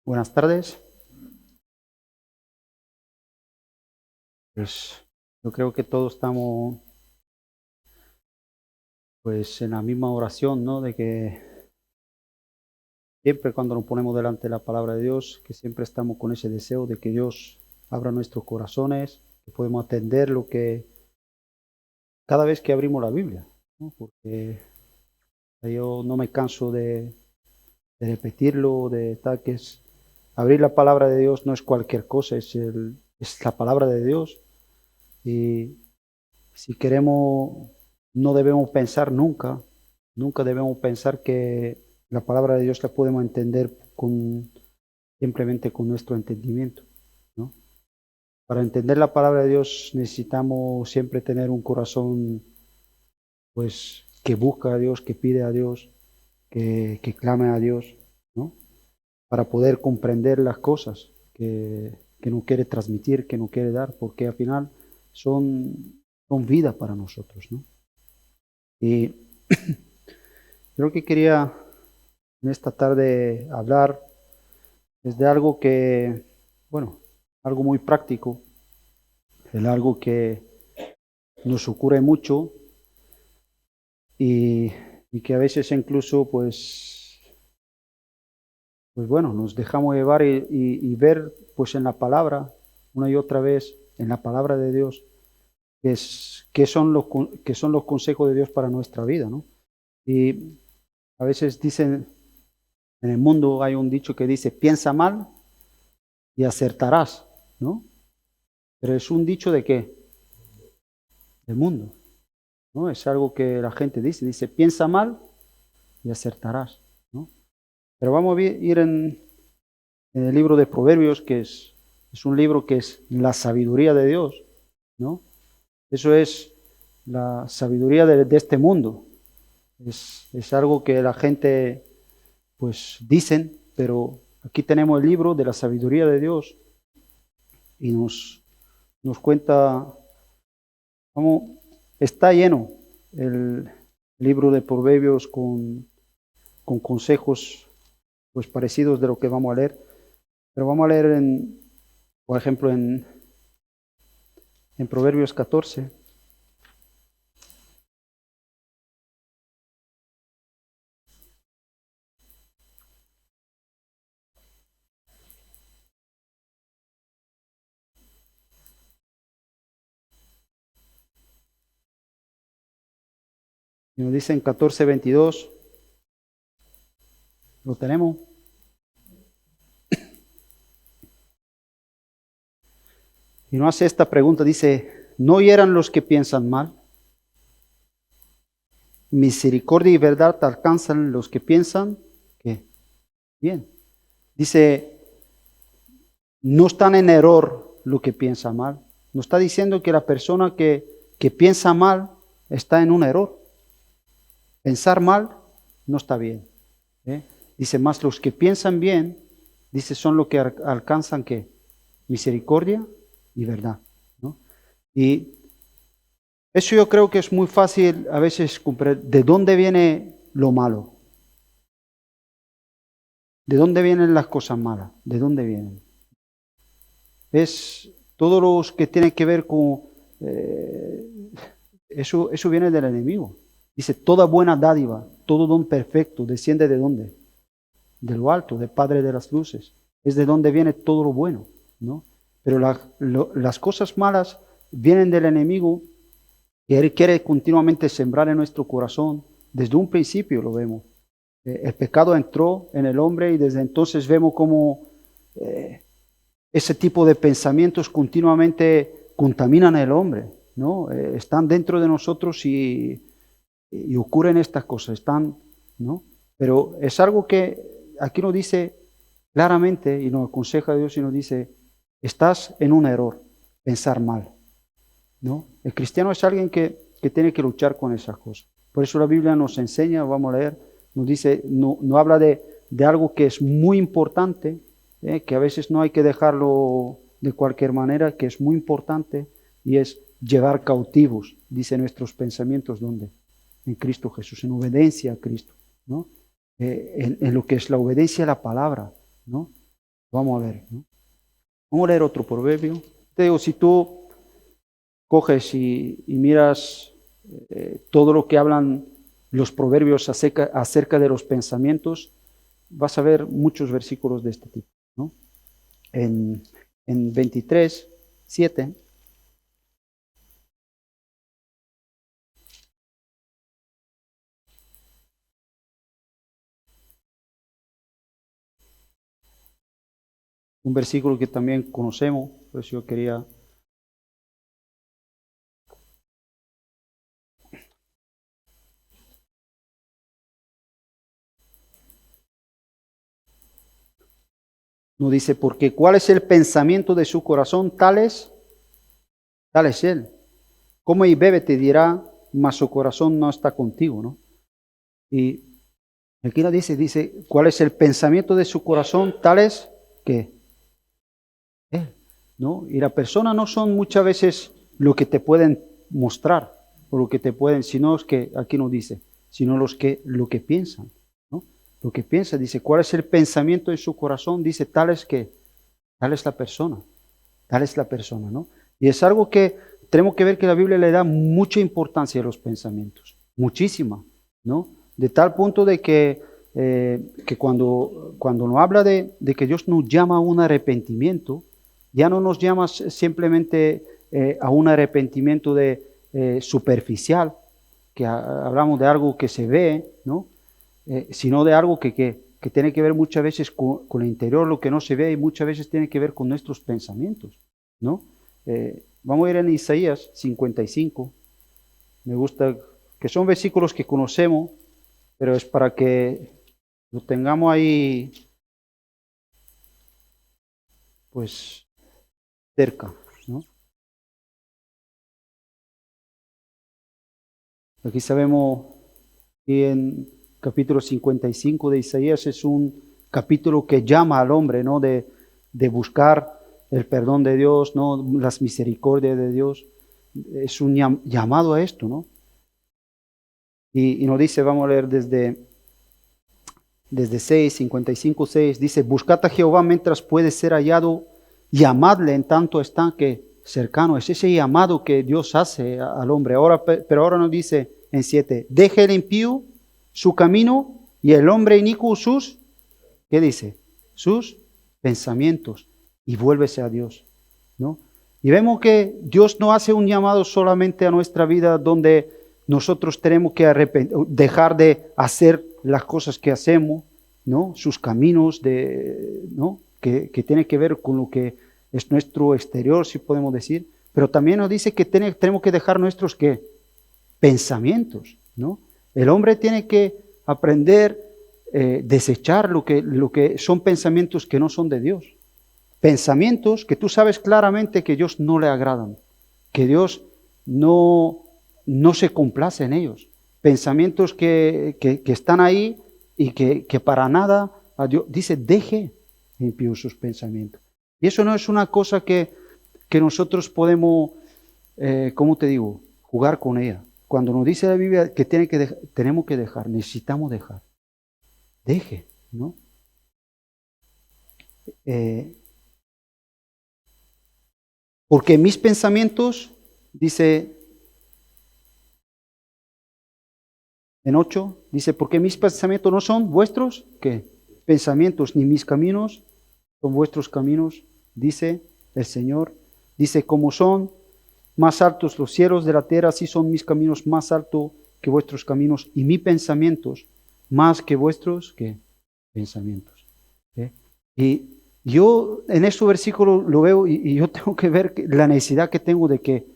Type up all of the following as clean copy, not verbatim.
Buenas tardes. Pues yo creo que todos estamos pues en la misma oración, ¿no? De que siempre cuando nos ponemos delante de la palabra de Dios, que siempre estamos con ese deseo de que Dios abra nuestros corazones, que podemos atender lo que cada vez que abrimos la Biblia, ¿no? Porque yo no me canso de repetirlo, de tal que es abrir la palabra de Dios no es cualquier cosa, es la palabra de Dios. Y si queremos, no debemos pensar nunca debemos pensar que la palabra de Dios la podemos entender simplemente con nuestro entendimiento, ¿no? Para entender la palabra de Dios necesitamos siempre tener un corazón, pues, que busca a Dios, que pide a Dios, que clame a Dios, ¿no? Para poder comprender las cosas que nos quiere transmitir, que nos quiere dar, porque al final son vida para nosotros, ¿no? Y creo que quería en esta tarde hablar es de algo que, bueno, algo muy práctico, es algo que nos ocurre mucho y, y que a veces incluso, pues bueno, nos dejamos llevar y ver, pues en la palabra, una y otra vez, en la palabra de Dios, que son los consejos de Dios para nuestra vida, ¿no? Y a veces dicen, en el mundo hay un dicho que dice, piensa mal y acertarás, ¿no? Pero es un dicho de qué? Del mundo, ¿no? Es algo que la gente dice, piensa mal y acertarás, ¿no? Pero vamos a ir en el libro de Proverbios, que es un libro que es la sabiduría de Dios, ¿no? Eso es la sabiduría de este mundo. Es algo que la gente, pues, dicen, pero aquí tenemos el libro de la sabiduría de Dios y nos cuenta cómo está lleno el libro de Proverbios con consejos pues parecidos de lo que vamos a leer. Pero vamos a leer, por ejemplo, en Proverbios 14. Y nos dice en 14:22, lo tenemos. Y nos hace esta pregunta, dice, ¿no hieran los que piensan mal? Misericordia y verdad alcanzan los que piensan ¿qué? Bien. Dice, no están en error lo que piensa mal. No está diciendo que la persona que piensa mal está en un error. Pensar mal no está bien, ¿eh? Dice, más los que piensan bien, dice, son los que alcanzan ¿qué? Misericordia y verdad, ¿no? Y eso yo creo que es muy fácil a veces comprender de dónde viene lo malo, de dónde vienen las cosas malas, de dónde vienen. Es todos los que tienen que ver con eso viene del enemigo. Dice, toda buena dádiva, todo don perfecto, desciende de dónde? De lo alto, del Padre de las luces. Es de donde viene todo lo bueno, ¿no? Pero las cosas malas vienen del enemigo que él quiere continuamente sembrar en nuestro corazón. Desde un principio lo vemos. El pecado entró en el hombre y desde entonces vemos cómo ese tipo de pensamientos continuamente contaminan al hombre, ¿no? Están dentro de nosotros y ocurren estas cosas, ¿no? Pero es algo que aquí nos dice claramente y nos aconseja Dios y nos dice, estás en un error, pensar mal, ¿no? El cristiano es alguien que tiene que luchar con esas cosas. Por eso la Biblia nos enseña, vamos a leer, nos dice, no habla de algo que es muy importante, que a veces no hay que dejarlo de cualquier manera, que es muy importante, y es llevar cautivos, dice nuestros pensamientos, ¿dónde? En Cristo Jesús, en obediencia a Cristo, ¿no? En lo que es la obediencia a la palabra, ¿no? Vamos a ver, ¿no? Vamos a leer otro proverbio. Te digo, si tú coges y miras todo lo que hablan los proverbios acerca de los pensamientos, vas a ver muchos versículos de este tipo, ¿no? En 23, 7. Un versículo que también conocemos, por eso yo quería. Nos dice, porque cuál es el pensamiento de su corazón, tal es él. Come y bebe, te dirá, mas su corazón no está contigo, ¿no? Y aquí nos dice, cuál es el pensamiento de su corazón, tal es que él, ¿no? Y las personas no son muchas veces lo que te pueden mostrar, o lo que te pueden, sino es que, aquí nos dice, sino lo que piensan, ¿no? Lo que piensa, dice, ¿cuál es el pensamiento de su corazón? Dice, tal es la persona, ¿no? Y es algo que tenemos que ver que la Biblia le da mucha importancia a los pensamientos, muchísima, ¿no? De tal punto de que cuando nos habla de que Dios nos llama a un arrepentimiento, ya no nos llama simplemente a un arrepentimiento superficial, que hablamos de algo que se ve, ¿no? Sino de algo que tiene que ver muchas veces con el interior, lo que no se ve, y muchas veces tiene que ver con nuestros pensamientos, ¿no? Vamos a ir en Isaías 55. Me gusta, que son versículos que conocemos, pero es para que lo tengamos ahí, pues, cerca, ¿no? Aquí sabemos que en capítulo 55 de Isaías es un capítulo que llama al hombre, ¿no? De buscar el perdón de Dios, ¿no? Las misericordias de Dios. Es un llamado a esto, ¿no? Y nos dice, vamos a leer desde 6, 55, 6, dice, buscad a Jehová mientras puede ser hallado, llamadle en tanto está que cercano. Es ese llamado que Dios hace al hombre. Pero ahora nos dice en 7, deje el impío su camino y el hombre inicuo sus, ¿qué dice? Sus pensamientos, y vuélvese a Dios, ¿no? Y vemos que Dios no hace un llamado solamente a nuestra vida donde nosotros tenemos que dejar de hacer las cosas que hacemos, ¿no? Sus caminos, ¿no? que tiene que ver con lo que es nuestro exterior, si podemos decir, pero también nos dice que tenemos que dejar nuestros ¿qué? Pensamientos, ¿no? El hombre tiene que aprender desechar lo que son pensamientos que no son de Dios. Pensamientos que tú sabes claramente que Dios no le agradan, que Dios no se complace en ellos. Pensamientos que están ahí y que para nada a Dios, dice, deje impío sus pensamientos. Y eso no es una cosa que nosotros podemos, ¿cómo te digo?, jugar con ella. Cuando nos dice la Biblia que tenemos que dejar, necesitamos dejar. Deje, ¿no? Porque mis pensamientos, dice en 8, dice, porque mis pensamientos no son vuestros, ¿qué? Pensamientos, ni mis caminos son vuestros caminos, dice el Señor. Dice, como son más altos los cielos de la tierra, así son mis caminos más altos que vuestros caminos, y mis pensamientos más que vuestros, ¿qué? Pensamientos. ¿Eh? Y yo en este versículo lo veo y yo tengo que ver la necesidad que tengo de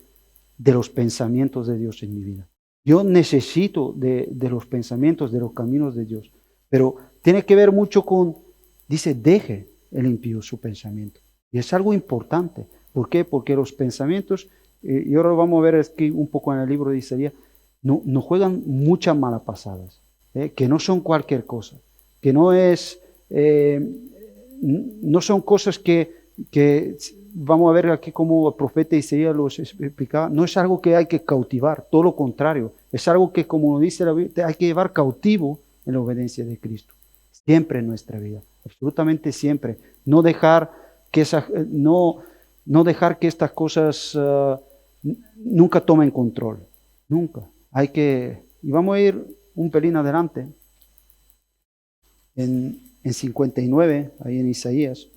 los pensamientos de Dios en mi vida. Yo necesito de los pensamientos, de los caminos de Dios. Pero tiene que ver mucho con, dice, deje el impío su pensamiento. Y es algo importante. ¿Por qué? Porque los pensamientos, y ahora lo vamos a ver aquí un poco en el libro de Isaías, no juegan muchas malas pasadas, que no son cualquier cosa, que no es... no son cosas que vamos a ver aquí como el profeta Isaías los explicaba, no es algo que hay que cautivar, todo lo contrario, es algo que, como dice la Biblia, hay que llevar cautivo en la obediencia de Cristo, siempre en nuestra vida, absolutamente siempre. No dejar que no dejar que estas cosas nunca tomen control. Nunca. Y vamos a ir un pelín adelante. En 59, ahí en Isaías.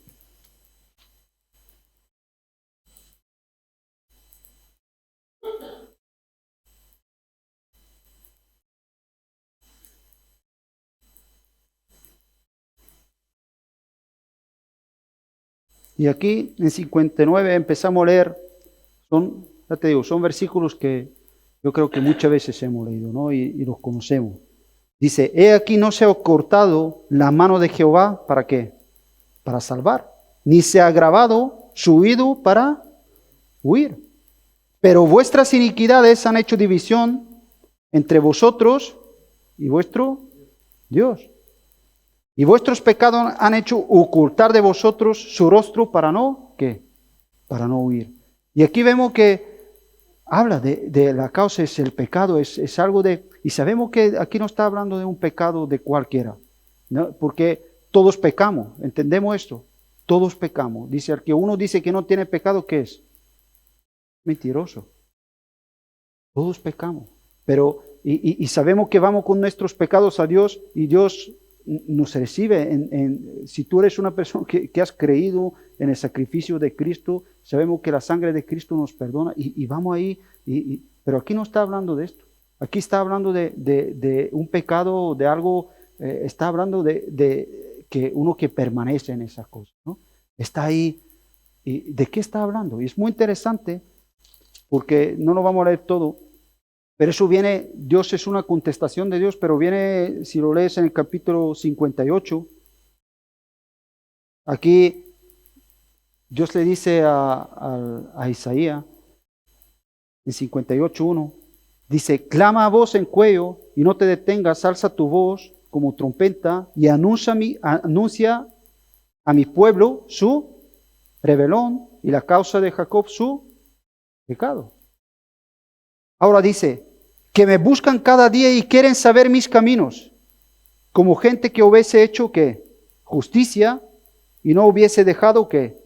Y aquí en 59 empezamos a leer, ya te digo, son versículos que yo creo que muchas veces hemos leído, ¿no? Y los conocemos. Dice, he aquí no se ha cortado la mano de Jehová, ¿para qué? Para salvar, ni se ha agravado su oído para huir. Pero vuestras iniquidades han hecho división entre vosotros y vuestro Dios. Y vuestros pecados han hecho ocultar de vosotros su rostro para no, ¿qué? Para no huir. Y aquí vemos que habla de la causa, es el pecado, es algo de... Y sabemos que aquí no está hablando de un pecado de cualquiera, ¿no? Porque todos pecamos, ¿entendemos esto? Todos pecamos. Dice, al que uno dice que no tiene pecado, ¿qué es? Mentiroso. Todos pecamos. Pero, y sabemos que vamos con nuestros pecados a Dios y Dios nos recibe. Si tú eres una persona que has creído en el sacrificio de Cristo, sabemos que la sangre de Cristo nos perdona y vamos ahí. Pero aquí no está hablando de esto. Aquí está hablando de un pecado, de algo, está hablando de que uno que permanece en esas cosas, ¿no? Está ahí. ¿Y de qué está hablando? Y es muy interesante porque no lo vamos a leer todo. Pero eso viene, Dios es una contestación de Dios, pero viene, si lo lees en el capítulo 58, aquí Dios le dice a Isaías, en 58:1, dice, clama a voz en cuello y no te detengas, alza tu voz como trompeta y anuncia a mi pueblo su rebelión y la causa de Jacob su pecado. Ahora dice, que me buscan cada día y quieren saber mis caminos, como gente que hubiese hecho ¿qué? Justicia y no hubiese dejado ¿qué?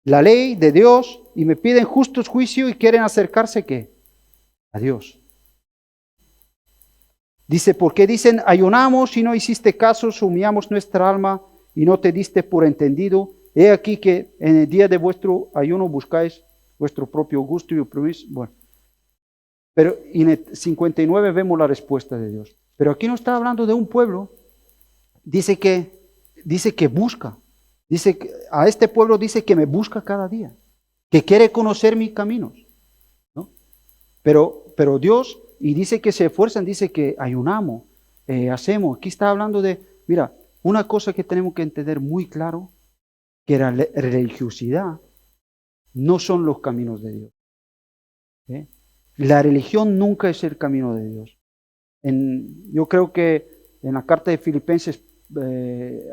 La ley de Dios y me piden justos juicios y quieren acercarse ¿qué? A Dios. Dice, porque dicen, ayunamos y no hiciste caso, humillamos nuestra alma y no te diste por entendido. He aquí que en el día de vuestro ayuno buscáis vuestro propio gusto y oprimis. Bueno, pero en el 59 vemos la respuesta de Dios. Pero aquí no está hablando de un pueblo. Dice que busca. Dice que a este pueblo dice que me busca cada día, que quiere conocer mis caminos, ¿no? Pero Dios, y dice que se esfuerzan, dice que ayunamos, hacemos. Aquí está hablando de, mira, una cosa que tenemos que entender muy claro, que la religiosidad no son los caminos de Dios. ¿Eh? La religión nunca es el camino de Dios. Yo creo que en la carta de Filipenses,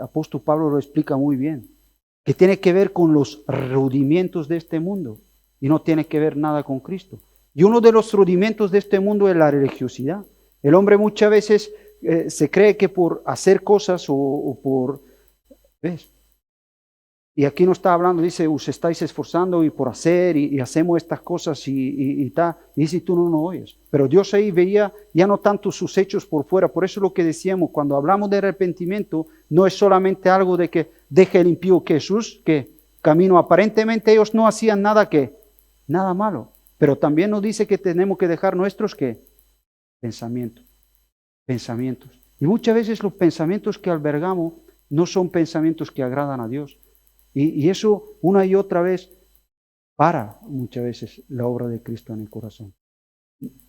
apóstol Pablo lo explica muy bien, que tiene que ver con los rudimentos de este mundo y no tiene que ver nada con Cristo. Y uno de los rudimentos de este mundo es la religiosidad. El hombre muchas veces se cree que por hacer cosas o por... ¿ves? Y aquí no está hablando, dice, os estáis esforzando y por hacer y hacemos estas cosas y tal. Y dice, tú no oyes. Pero Dios ahí veía ya no tanto sus hechos por fuera. Por eso lo que decíamos, cuando hablamos de arrepentimiento, no es solamente algo de que deje el impío que Jesús, que camino. Aparentemente ellos no hacían nada malo. Pero también nos dice que tenemos que dejar nuestros, ¿qué? Pensamientos. Y muchas veces los pensamientos que albergamos no son pensamientos que agradan a Dios. Y eso una y otra vez para muchas veces la obra de Cristo en el corazón.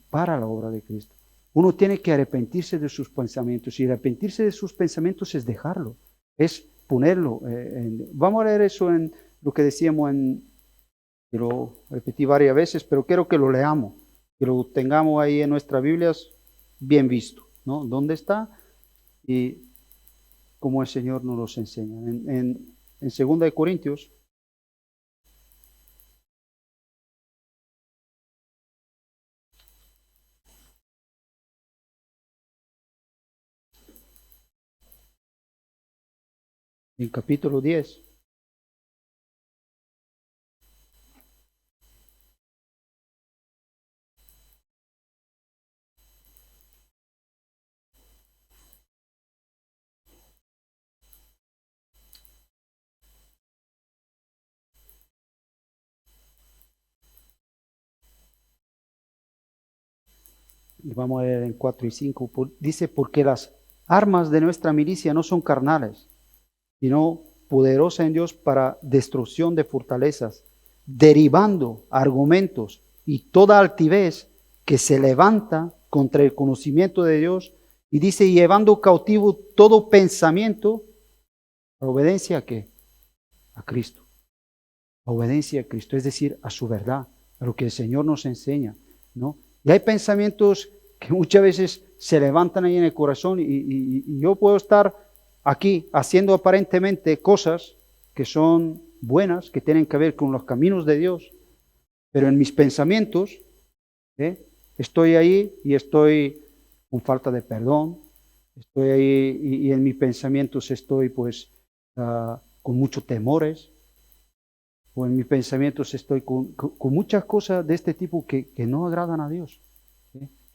Para la obra de Cristo. Uno tiene que arrepentirse de sus pensamientos. Y arrepentirse de sus pensamientos es dejarlo. Es ponerlo. Vamos a leer eso en lo que decíamos que lo repetí varias veces, pero quiero que lo leamos. Que lo tengamos ahí en nuestras Biblias bien visto, ¿no? ¿Dónde está? Y cómo el Señor nos los enseña. En 2 de Corintios, en capítulo 10. Y vamos a ver en 4 y 5. Dice, porque las armas de nuestra milicia no son carnales, sino poderosas en Dios para destrucción de fortalezas, derribando argumentos y toda altivez que se levanta contra el conocimiento de Dios. Y dice, llevando cautivo todo pensamiento, a obediencia a qué? A Cristo. A obediencia a Cristo, es decir, a su verdad, a lo que el Señor nos enseña, ¿no? Y hay pensamientos que muchas veces se levantan ahí en el corazón y yo puedo estar aquí haciendo aparentemente cosas que son buenas, que tienen que ver con los caminos de Dios, pero en mis pensamientos estoy ahí y estoy con falta de perdón, estoy ahí y en mis pensamientos estoy pues con muchos temores, o en mis pensamientos estoy con muchas cosas de este tipo que no agradan a Dios.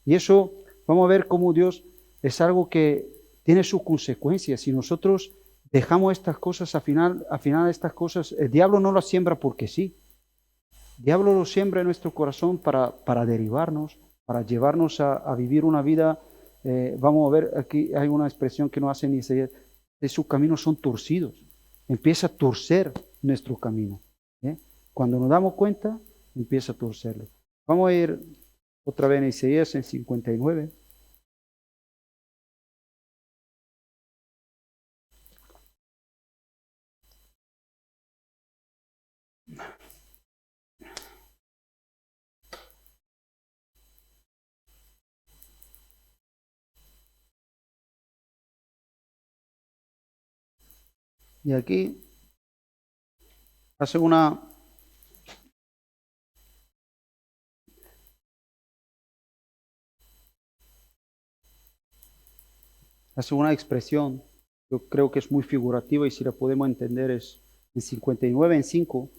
Y eso, vamos a ver cómo Dios es algo que tiene sus consecuencias. Si nosotros dejamos estas cosas, al final estas cosas, el diablo no las siembra porque sí. El diablo lo siembra en nuestro corazón para derivarnos, para llevarnos a vivir una vida. Vamos a ver, aquí hay una expresión que no hace ni Isaías, de sus caminos son torcidos. Empieza a torcer nuestro camino. Cuando nos damos cuenta, empieza a torcerlo. Vamos a ir otra vez en Isaías en 59. Y aquí hace una expresión, yo creo que es muy figurativa y si la podemos entender es en 59, en 5,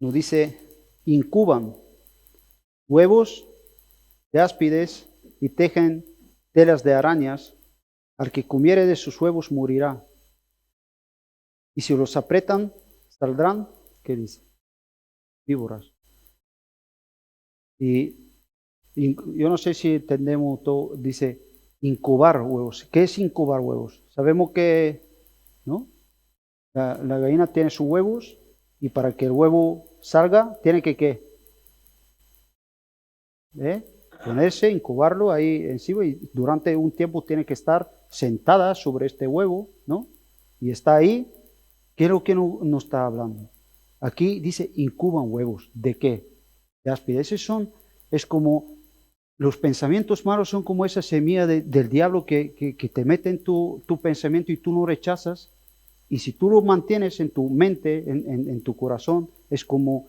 nos dice, incuban huevos de áspides y tejen telas de arañas, al que comiere de sus huevos morirá. Y si los apretan, saldrán, ¿qué dice? Víboras. Y yo no sé si entendemos todo, dice incubar huevos. ¿Qué es incubar huevos? Sabemos que, ¿no? La gallina tiene sus huevos y para que el huevo salga, tiene que ¿qué? Ponerse, incubarlo ahí encima y durante un tiempo tiene que estar sentada sobre este huevo, ¿no? Y está ahí. ¿Qué es lo que no está hablando? Aquí dice incuban huevos. ¿De qué? De áspides. Es como los pensamientos malos son como esa semilla del diablo que te mete en tu pensamiento y tú no rechazas. Y si tú lo mantienes en tu mente, en tu corazón, es como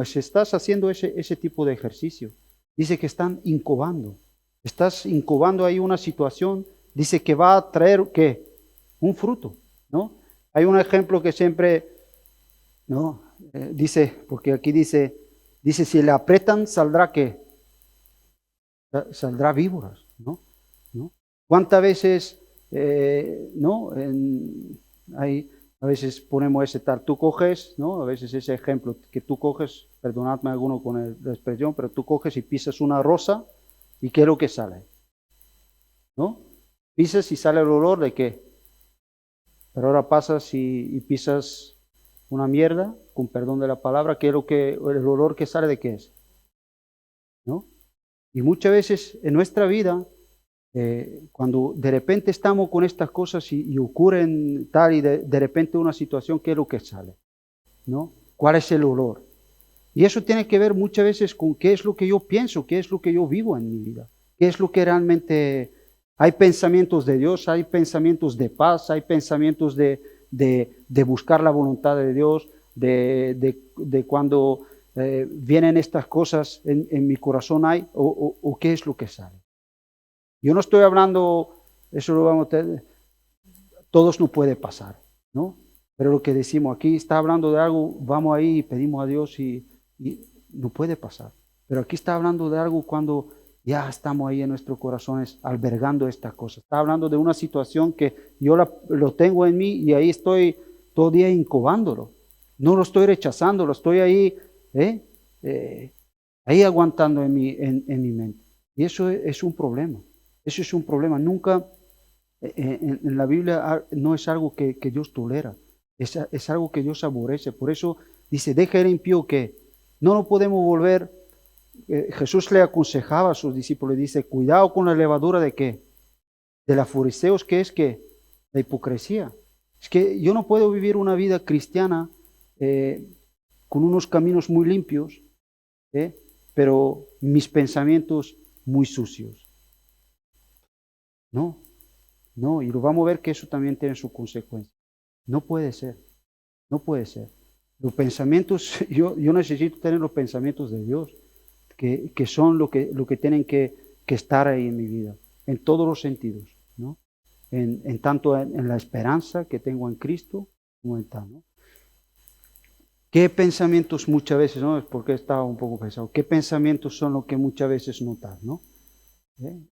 si estás haciendo ese tipo de ejercicio. Dice que están incubando. Estás incubando ahí una situación. Dice que va a traer, ¿qué? Un fruto, ¿no? Hay un ejemplo que siempre, ¿no? Dice, porque aquí dice, si le apretan, ¿saldrá qué? Saldrá víboras, ¿no? ¿Cuántas veces, no? A veces ponemos ese tal, tú coges, ¿no? A veces ese ejemplo, que tú coges, perdonadme alguno con la expresión, pero tú coges y pisas una rosa, ¿y qué es lo que sale? ¿No? Pisas y sale el olor de qué. Pero ahora pasas y pisas una mierda, con perdón de la palabra, ¿qué es el olor que sale de qué es? ¿No? Y muchas veces en nuestra vida, cuando de repente estamos con estas cosas y ocurren tal y de repente una situación, ¿qué es lo que sale? ¿No? ¿Cuál es el olor? Y eso tiene que ver muchas veces con qué es lo que yo pienso, qué es lo que yo vivo en mi vida, qué es lo que realmente hay pensamientos de Dios, hay pensamientos de paz, hay pensamientos de buscar la voluntad de Dios, de cuando vienen estas cosas en mi corazón hay, o qué es lo que sale. Yo no estoy hablando, eso lo vamos a tener, todos no puede pasar, ¿no? Pero lo que decimos aquí está hablando de algo, vamos ahí y pedimos a Dios y no puede pasar. Pero aquí está hablando de algo cuando ya estamos ahí en nuestros corazones albergando estas cosas. Está hablando de una situación que yo lo tengo en mí y ahí estoy todo día incubándolo. No lo estoy rechazando, lo estoy ahí, ahí aguantando en mi mente. Y eso es un problema. Eso es un problema. Nunca en la Biblia no es algo que Dios tolera. Es algo que Dios aborrece. Por eso dice, deja el impío que no nos podemos volver. Jesús le aconsejaba a sus discípulos, dice, cuidado con la levadura de qué? De los fariseos, que es que la hipocresía. Es que yo no puedo vivir una vida cristiana con unos caminos muy limpios, pero mis pensamientos muy sucios. No, no, y lo vamos a ver que eso también tiene su consecuencia. No puede ser, no puede ser. Los pensamientos, yo necesito tener los pensamientos de Dios, que son lo que tienen que estar ahí en mi vida, en todos los sentidos, ¿no? En tanto en la esperanza que tengo en Cristo, como en tal, ¿no? ¿Qué pensamientos muchas veces, no? Es porque estaba un poco pesado. ¿Qué pensamientos son los que muchas veces notar, no?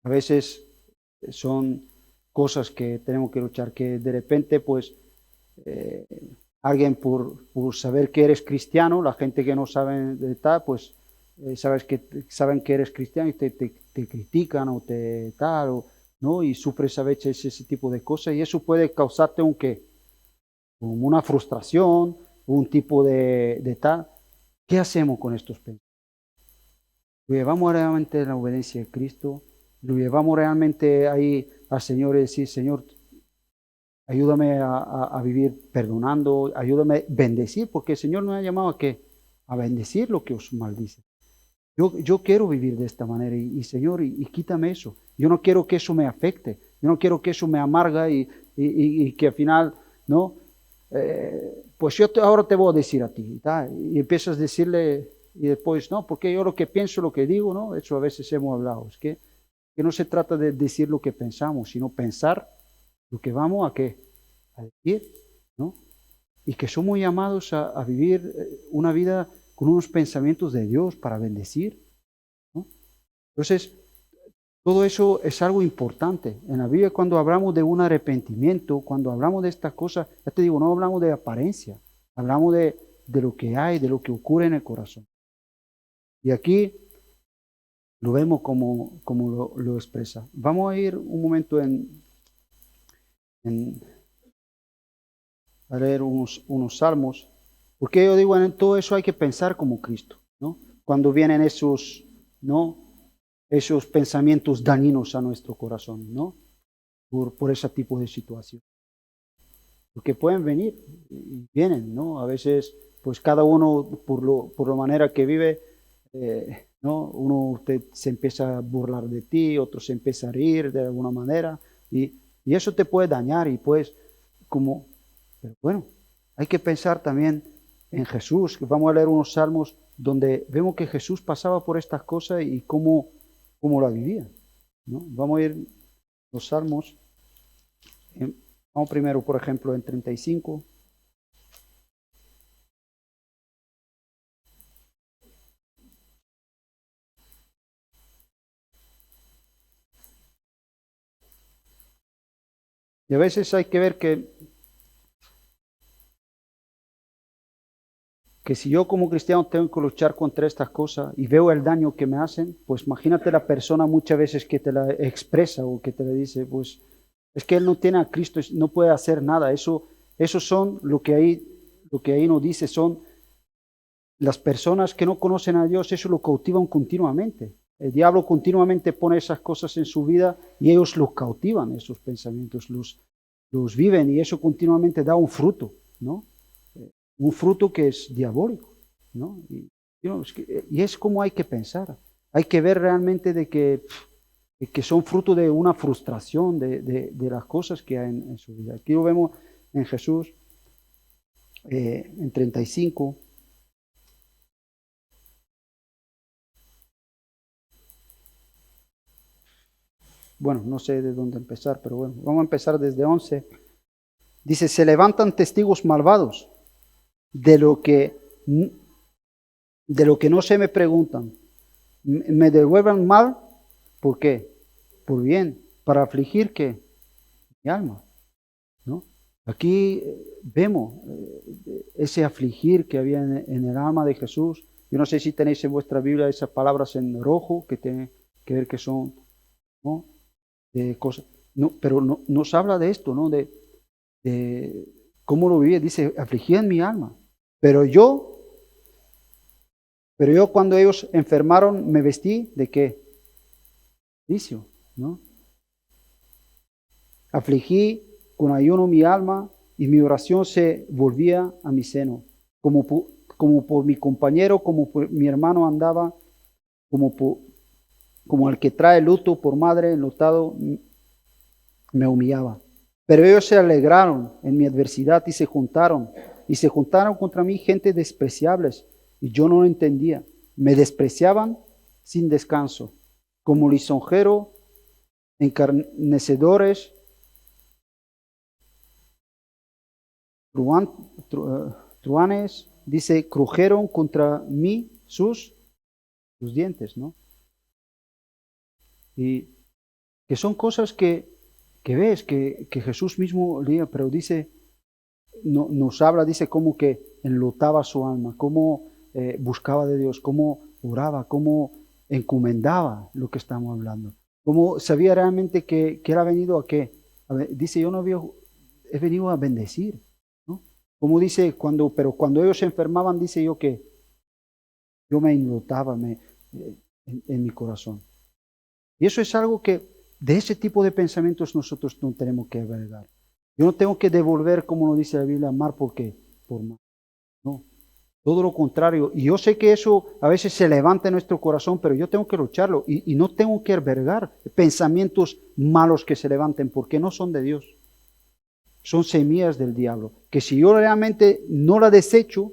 A veces son cosas que tenemos que luchar, que de repente, pues, alguien por saber que eres cristiano, la gente que no sabe de tal, pues, saben que eres cristiano y te critican o te tal, ¿no? Y sufres a veces ese tipo de cosas y eso puede causarte un qué, como una frustración, un tipo de tal. ¿Qué hacemos con estos pensamientos? ¿Lo llevamos realmente a la obediencia de Cristo? ¿Lo llevamos realmente ahí al Señor y decir, Señor, ayúdame a vivir perdonando, ayúdame a bendecir, porque el Señor nos ha llamado a qué? A bendecir lo que os maldice. Yo quiero vivir de esta manera y Señor, y quítame eso. Yo no quiero que eso me afecte, yo no quiero que eso me amarga y que al final, ¿no? Pues ahora te voy a decir a ti, y empiezas a decirle y después, no, porque yo lo que pienso, lo que digo, ¿no? Eso a veces hemos hablado, es que no se trata de decir lo que pensamos, sino pensar lo que vamos a qué, a decir, ¿no? Y que somos llamados a vivir una vida con unos pensamientos de Dios para bendecir, ¿no? Entonces, todo eso es algo importante. En la Biblia cuando hablamos de un arrepentimiento, cuando hablamos de estas cosas, ya te digo, no hablamos de apariencia, hablamos de lo que hay, de lo que ocurre en el corazón. Y aquí lo vemos como lo expresa. Vamos a ir un momento a leer unos salmos, porque yo digo, en todo eso hay que pensar como Cristo, ¿no? Cuando vienen esos, ¿no? Esos pensamientos dañinos a nuestro corazón, ¿no? Por ese tipo de situación. Porque pueden venir y vienen, ¿no? A veces, pues cada uno por la manera que vive, ¿no? Uno se empieza a burlar de ti, otro se empieza a reír de alguna manera y eso te puede dañar y pues como, pero bueno, hay que pensar también en Jesús, que vamos a leer unos salmos donde vemos que Jesús pasaba por estas cosas y cómo la vivía, ¿no? Vamos a ir los salmos, vamos primero, por ejemplo, en 35. Y a veces hay que ver que si yo como cristiano tengo que luchar contra estas cosas y veo el daño que me hacen, pues imagínate la persona muchas veces que te la expresa o que te le dice, pues es que él no tiene a Cristo, no puede hacer nada. Eso son lo que ahí nos dice, son las personas que no conocen a Dios, eso lo cautivan continuamente. El diablo continuamente pone esas cosas en su vida y ellos los cautivan, esos pensamientos, los viven y eso continuamente da un fruto, ¿no? Un fruto que es diabólico, ¿no? Y es como hay que pensar. Hay que ver realmente de que son fruto de una frustración de las cosas que hay en su vida. Aquí lo vemos en Jesús, en 35. Bueno, no sé de dónde empezar, pero bueno, vamos a empezar desde 11. Dice, se levantan testigos malvados de lo que no se me preguntan. Me devuelvan mal, ¿por qué? Por bien, para afligir que mi alma, ¿no? Aquí vemos ese afligir que había en el alma de Jesús. Yo no sé si tenéis en vuestra Biblia esas palabras en rojo que tienen que ver que son, ¿no? Cosas. No, pero no, nos habla de esto, ¿no? De cómo lo vivía. Dice, afligían mi alma. Pero yo cuando ellos enfermaron me vestí de qué? Vicio, ¿no? Afligí con ayuno mi alma y mi oración se volvía a mi seno. Como por mi compañero, como por mi hermano andaba, como el que trae luto por madre enlutado, me humillaba. Pero ellos se alegraron en mi adversidad y se juntaron contra mí gente despreciables, y yo no lo entendía. Me despreciaban sin descanso, como lisonjero, encarnecedores, truanes, dice, crujeron contra mí sus dientes, ¿no? Y que son cosas que ves, que Jesús mismo leía, pero dice, nos habla, dice, cómo que enlutaba su alma, cómo buscaba de Dios, cómo oraba, cómo encomendaba lo que estamos hablando, cómo sabía realmente que él ha venido a qué. Dice, he venido a bendecir, ¿no? Como dice, pero cuando ellos se enfermaban, dice yo que yo me enlutaba en mi corazón. Y eso es algo que de ese tipo de pensamientos nosotros no tenemos que albergar. Yo no tengo que devolver, como nos dice la Biblia, mal porque por mal. No, todo lo contrario. Y yo sé que eso a veces se levanta en nuestro corazón, pero yo tengo que lucharlo y no tengo que albergar pensamientos malos que se levanten porque no son de Dios. Son semillas del diablo. Que si yo realmente no la desecho,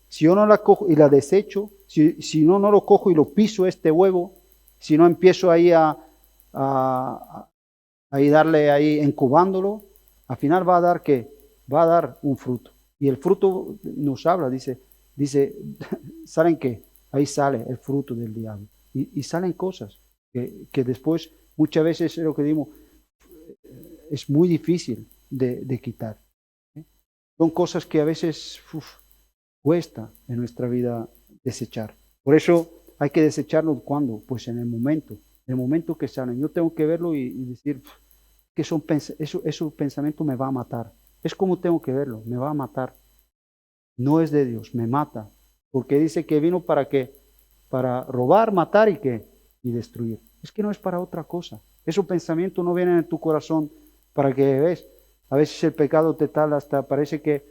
si yo no la cojo y la desecho, si no lo cojo y lo piso este huevo, si no empiezo ahí a darle ahí incubándolo, al final va a dar ¿qué? Va a dar un fruto. Y el fruto nos habla, dice, ¿saben qué? Ahí sale el fruto del diablo. Y salen cosas que después, muchas veces es lo que digo, es muy difícil de quitar. Son cosas que a veces cuesta en nuestra vida desechar. Por eso hay que desecharlo cuando, pues en el momento que salen. Yo tengo que verlo y decir que eso pensamiento me va a matar. Es como tengo que verlo, me va a matar. No es de Dios, me mata. Porque dice que vino para robar, matar y destruir. Es que no es para otra cosa. Esos pensamientos no vienen en tu corazón para que ves. A veces el pecado te tal hasta parece que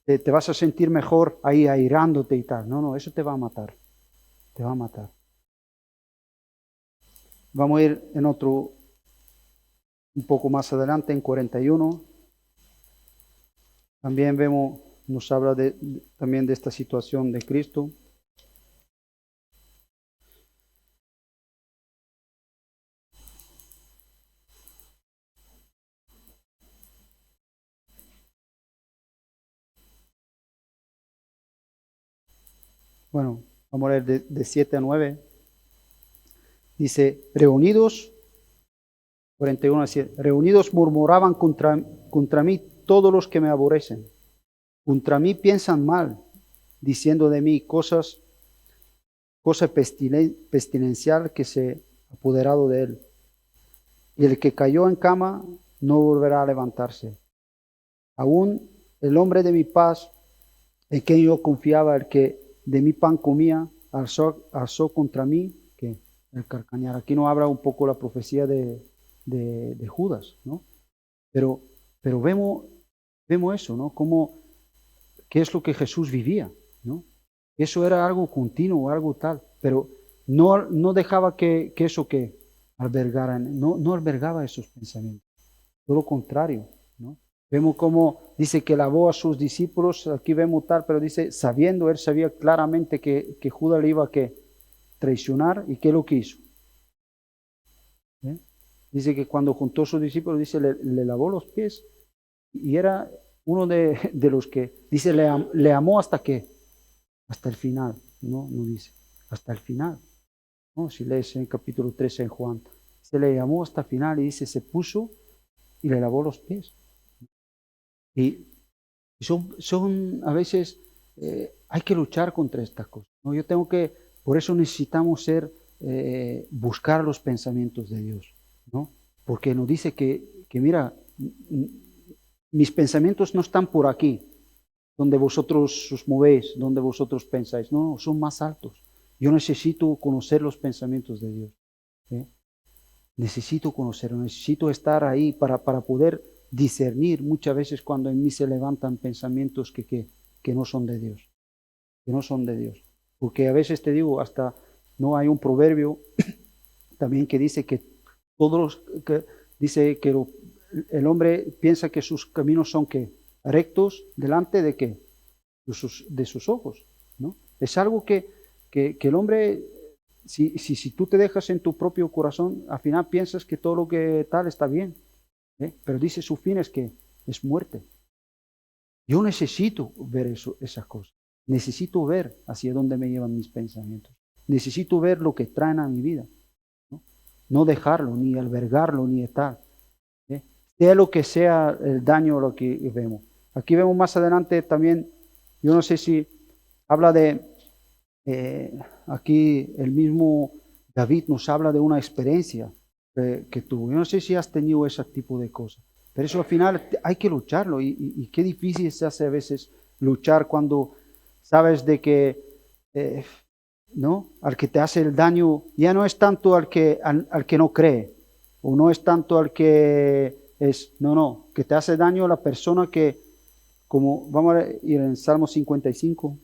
te vas a sentir mejor ahí airándote y tal. No, eso te va a matar. Te va a matar. Vamos a ir en otro, un poco más adelante, en 41. También nos habla también de esta situación de Cristo. Bueno, vamos a leer de 7 a 9. Dice, reunidos, 41 a 7, reunidos murmuraban contra mí todos los que me aborrecen. Contra mí piensan mal, diciendo de mí cosa pestilencial que se ha apoderado de él. Y el que cayó en cama no volverá a levantarse. Aún el hombre de mi paz, en quien yo confiaba, el que de mi pan comía, alzó contra mí que el carcañar. Aquí nos habla un poco la profecía de Judas, ¿no? Pero vemos eso, ¿no? ¿Qué es lo que Jesús vivía, ¿no? Eso era algo continuo, algo tal, pero no dejaba que eso que albergaran, no albergaba esos pensamientos. Todo lo contrario, ¿no? Vemos cómo dice que lavó a sus discípulos, aquí vemos tal, pero dice, él sabía claramente que Judas le iba a traicionar, y ¿qué lo que hizo? Dice que cuando juntó a sus discípulos, dice, le lavó los pies Y era uno de los que, dice, le amó hasta que, hasta el final, no dice, hasta el final. No, si lees en capítulo 13 en Juan, se le amó hasta el final y dice, se puso y le lavó los pies. Y son a veces, hay que luchar contra estas cosas, ¿no? Por eso necesitamos buscar los pensamientos de Dios, ¿no? Porque nos dice que mira, mis pensamientos no están por aquí, donde vosotros os movéis, donde vosotros pensáis, no, son más altos. Yo necesito conocer los pensamientos de Dios, ¿eh? Necesito conocerlo, necesito estar ahí para poder discernir muchas veces cuando en mí se levantan pensamientos que no son de Dios, que no son de Dios. Porque a veces te digo, hasta no hay un proverbio también que dice que dice que el hombre piensa que sus caminos son ¿qué? Rectos delante de ¿qué? De sus ojos, ¿no? Es algo que el hombre, si tú te dejas en tu propio corazón, al final piensas que todo lo que tal está bien, ¿eh? Pero dice su fin es que es muerte. Yo necesito ver esas cosas. Necesito ver hacia dónde me llevan mis pensamientos. Necesito ver lo que traen a mi vida. No dejarlo, ni albergarlo, ni estar. Sea lo que sea el daño lo que vemos. Aquí vemos más adelante también, yo no sé si habla de, aquí el mismo David nos habla de una experiencia que tuvo. Yo no sé si has tenido ese tipo de cosas, pero eso al final hay que lucharlo y qué difícil se hace a veces luchar cuando sabes de que ¿no? Al que te hace el daño ya no es tanto al que no cree, o no es tanto al que no, que te hace daño la persona que, como vamos a ir en Salmo 55.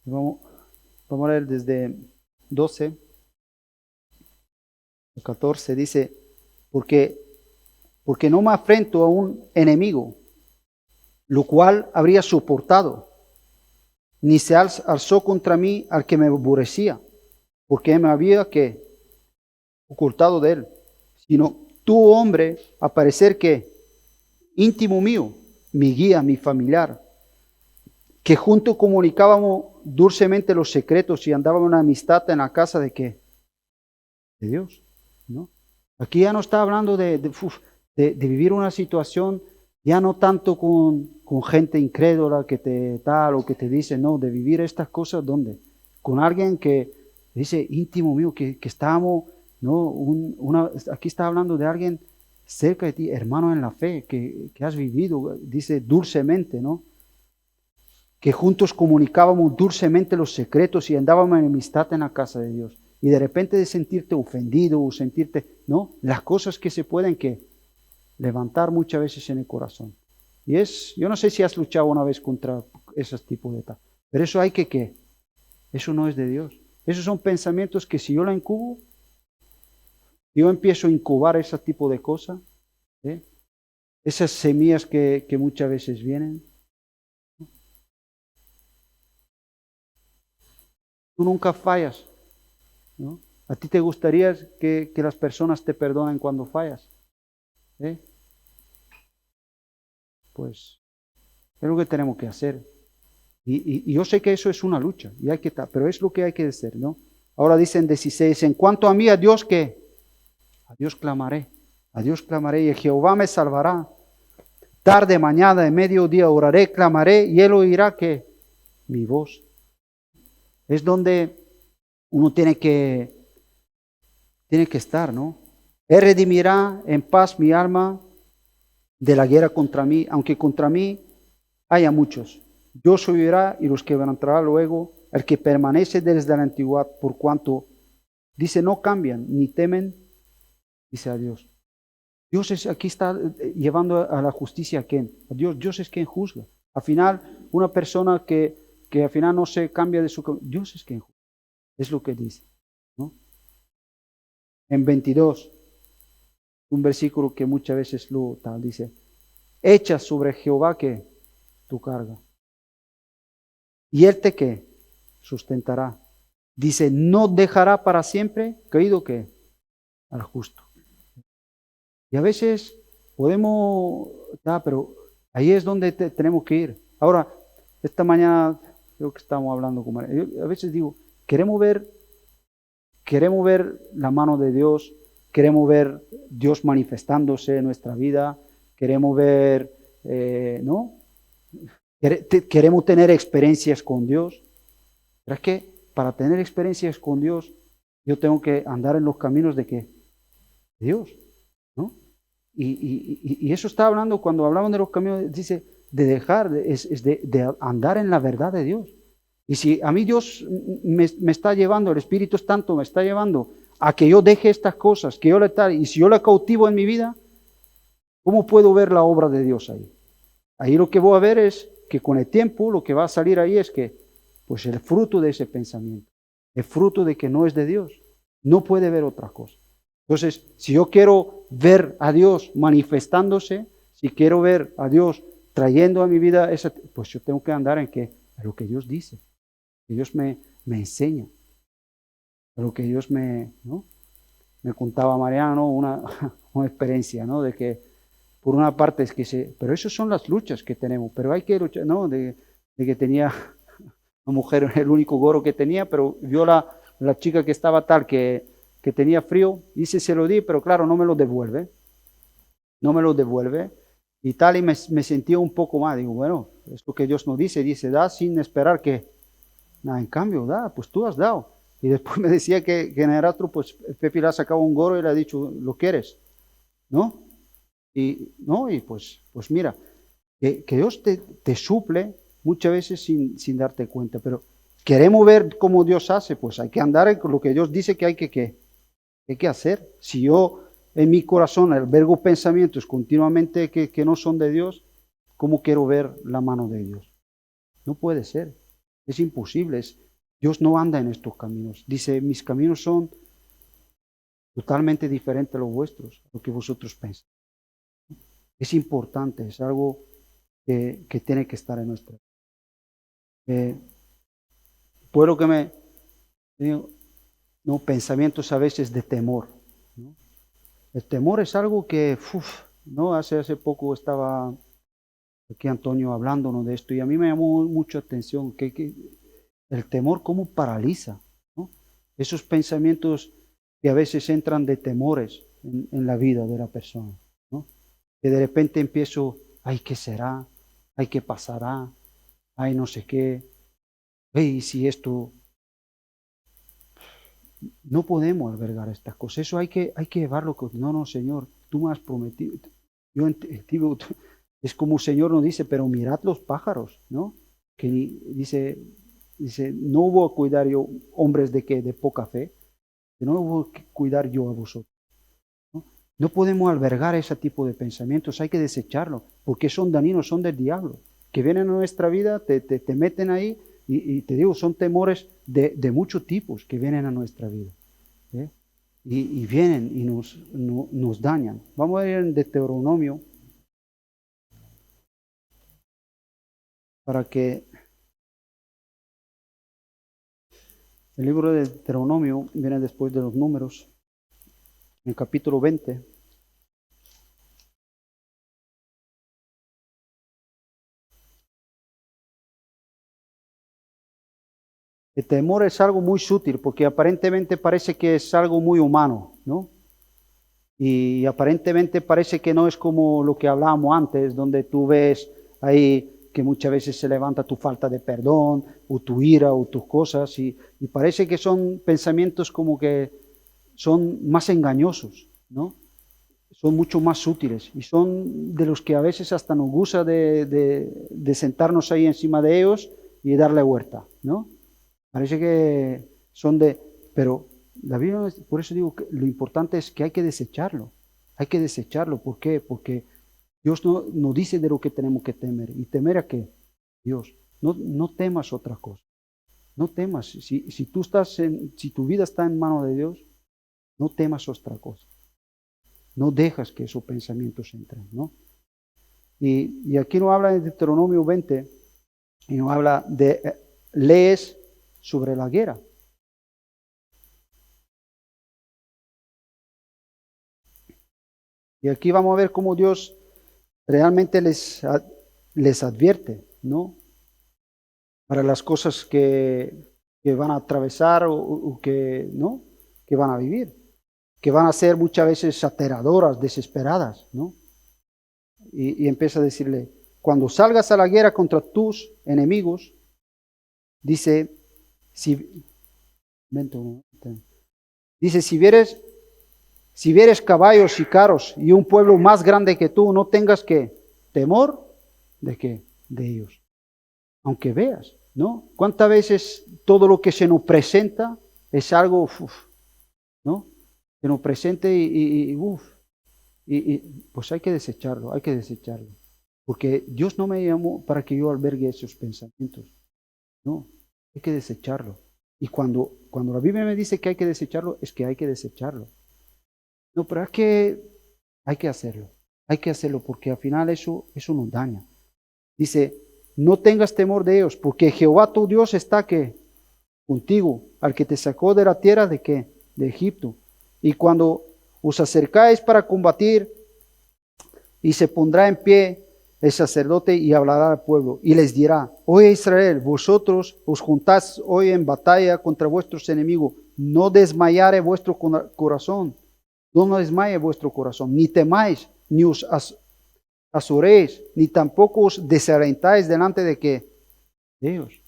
Vamos a leer desde 12 a 14, dice, porque no me afrento a un enemigo, lo cual habría soportado, ni se alzó contra mí al que me aborrecía, porque me había que ocultado de él, sino tú, hombre, a parecer que íntimo mío, mi guía, mi familiar, que juntos comunicábamos dulcemente los secretos y andábamos en amistad en la casa de qué? De Dios, ¿no? Aquí ya no está hablando de vivir una situación, ya no tanto con gente incrédula que te tal o que te dice, no, de vivir estas cosas, ¿dónde? Con alguien que dice, íntimo mío, que estábamos, ¿no? Aquí está hablando de alguien cerca de ti, hermano en la fe, que has vivido, dice dulcemente, ¿no? Que juntos comunicábamos dulcemente los secretos y andábamos en amistad en la casa de Dios. Y de repente de sentirte ofendido o sentirte, ¿no? Las cosas que se pueden levantar muchas veces en el corazón. Y yo no sé si has luchado una vez contra esos tipos de tal, pero eso hay que, eso no es de Dios. Esos son pensamientos que si yo la incubo, yo empiezo a incubar ese tipo de cosas, ¿eh? Esas semillas que muchas veces vienen. Tú nunca fallas, ¿no? ¿A ti te gustaría que las personas te perdonen cuando fallas? ¿Eh? Pues es lo que tenemos que hacer. Y yo sé que eso es una lucha, y hay que pero es lo que hay que hacer, ¿no? Ahora dicen 16, en cuanto a mí, a Dios que, a Dios clamaré y Jehová me salvará. Tarde, mañana, de mediodía oraré, clamaré y él oirá que mi voz. Es donde uno tiene que estar, ¿no? Él redimirá en paz mi alma de la guerra contra mí, aunque contra mí haya muchos. Dios oirá y los quebrantará luego, el que permanece desde la antigüedad, por cuanto, dice, no cambian ni temen, dice a Dios. Dios aquí está llevando a la justicia a quién? A Dios. Dios es quien juzga. Al final, una persona que al final no se cambia de su... Dios es quien juzga. Es lo que dice, ¿no? En 22. Un versículo que muchas veces lo tal, dice, echa sobre Jehová que tu carga. Y él te que sustentará. Dice, no dejará para siempre caído que al justo. Y a veces podemos, pero ahí es donde tenemos que ir. Ahora, esta mañana creo que estamos hablando con María. Yo a veces digo, queremos ver la mano de Dios, queremos ver Dios manifestándose en nuestra vida, queremos ver, ¿no? Queremos tener experiencias con Dios. Pero es que para tener experiencias con Dios, yo tengo que andar en los caminos de Dios, ¿no? Y eso está hablando, cuando hablamos de los caminos, dice, de dejar, de andar en la verdad de Dios. Y si a mí Dios me está llevando, el Espíritu Santo me está llevando a que yo deje estas cosas, que yo le tal, y si yo la cautivo en mi vida, ¿cómo puedo ver la obra de Dios ahí? Ahí lo que voy a ver es que con el tiempo lo que va a salir ahí es que, pues el fruto de ese pensamiento, el fruto de que no es de Dios, no puede ver otra cosa. Entonces, si yo quiero ver a Dios manifestándose, si quiero ver a Dios trayendo a mi vida, pues yo tengo que andar en lo que Dios dice, que Dios me enseña, lo que Dios ¿no? Me contaba Mariano, ¿no? una experiencia, ¿no? De que por una parte es que pero esas son las luchas que tenemos, pero hay que luchar, ¿no? De que tenía una mujer, el único gorro que tenía, pero vio la chica que estaba tal, que tenía frío, y se lo di, pero claro, no me lo devuelve, y tal, y me sentía un poco mal, digo, bueno, es lo que Dios nos dice, da sin esperar que, nada, en cambio, da, pues tú has dado. Y después me decía que en el otro, pues Pepe le ha sacado un gorro y le ha dicho, ¿lo quieres? ¿No? Y pues mira, que Dios te suple muchas veces sin darte cuenta, pero queremos ver cómo Dios hace, pues hay que andar con lo que Dios dice que hay que hacer. Si yo en mi corazón albergo pensamientos continuamente que no son de Dios, ¿cómo quiero ver la mano de Dios? No puede ser, es imposible, Dios no anda en estos caminos. Dice, mis caminos son totalmente diferentes a los vuestros, a lo que vosotros pensáis. Es importante, es algo que tiene que estar en nuestra vida. Puedo que no, pensamientos a veces de temor, ¿no? El temor es algo que, ¿no? Hace poco estaba aquí Antonio hablándonos de esto y a mí me llamó mucho atención que el temor cómo paraliza, ¿no? Esos pensamientos que a veces entran de temores en la vida de la persona, ¿no? Que de repente empiezo, ay, ¿qué será? Ay, ¿qué pasará? Ay, no sé qué. Ay, si esto... No podemos albergar estas cosas. Eso hay que llevarlo. No, Señor, tú me has prometido. Yo entiendo, es como el Señor nos dice, pero mirad los pájaros, ¿no? Que dice, no hubo a cuidar yo hombres de poca fe, que no hubo que cuidar yo a vosotros. No podemos albergar ese tipo de pensamientos, hay que desecharlo, porque son dañinos, son del diablo, que vienen a nuestra vida, te meten ahí, y te digo, son temores de muchos tipos que vienen a nuestra vida, ¿eh? Y vienen y nos dañan. Vamos a ir en Deuteronomio, para que el libro de Deuteronomio viene después de los números, en el capítulo 20. El temor es algo muy sutil porque aparentemente parece que es algo muy humano, ¿no? Y aparentemente parece que no es como lo que hablábamos antes, donde tú ves ahí que muchas veces se levanta tu falta de perdón o tu ira o tus cosas y parece que son pensamientos como que son más engañosos, ¿no? Son mucho más sutiles y son de los que a veces hasta nos gusta de sentarnos ahí encima de ellos y darle vuelta, ¿no? Parece que son pero la Biblia, por eso digo que lo importante es que hay que desecharlo. Hay que desecharlo. ¿Por qué? Porque Dios no dice de lo que tenemos que temer. ¿Y temer a qué? Dios. No temas otra cosa. No temas. Si tu vida está en manos de Dios, no temas otra cosa. No dejas que esos pensamientos entren, ¿no? Y aquí nos habla en Deuteronomio 20, y nos habla de leyes sobre la guerra. Y aquí vamos a ver cómo Dios realmente les advierte, ¿no? Para las cosas que van a atravesar o que, ¿no? Que van a vivir, que van a ser muchas veces aterradoras, desesperadas, ¿no? Y empieza a decirle, cuando salgas a la guerra contra tus enemigos, dice, dice, si vieres caballos y carros y un pueblo más grande que tú, no tengas que temor de qué, de ellos. Aunque veas, ¿no? ¿Cuántas veces todo lo que se nos presenta es algo, ¿no? Se nos presenta y pues hay que desecharlo, hay que desecharlo. Porque Dios no me llamó para que yo albergue esos pensamientos. No, hay que desecharlo. Y cuando la Biblia me dice que hay que desecharlo, es que hay que desecharlo. No, pero hay que hacerlo. Hay que hacerlo porque al final eso nos daña. Dice, no tengas temor de ellos, porque Jehová tu Dios está que contigo, al que te sacó de la tierra de qué, de Egipto. Y cuando os acercáis para combatir, y se pondrá en pie el sacerdote y hablará al pueblo y les dirá, oye Israel, vosotros os juntás hoy en batalla contra vuestros enemigos, no desmayare vuestro corazón, no desmaye vuestro corazón, ni temáis, ni os azoréis, ni tampoco os desalentáis delante de qué, de ellos.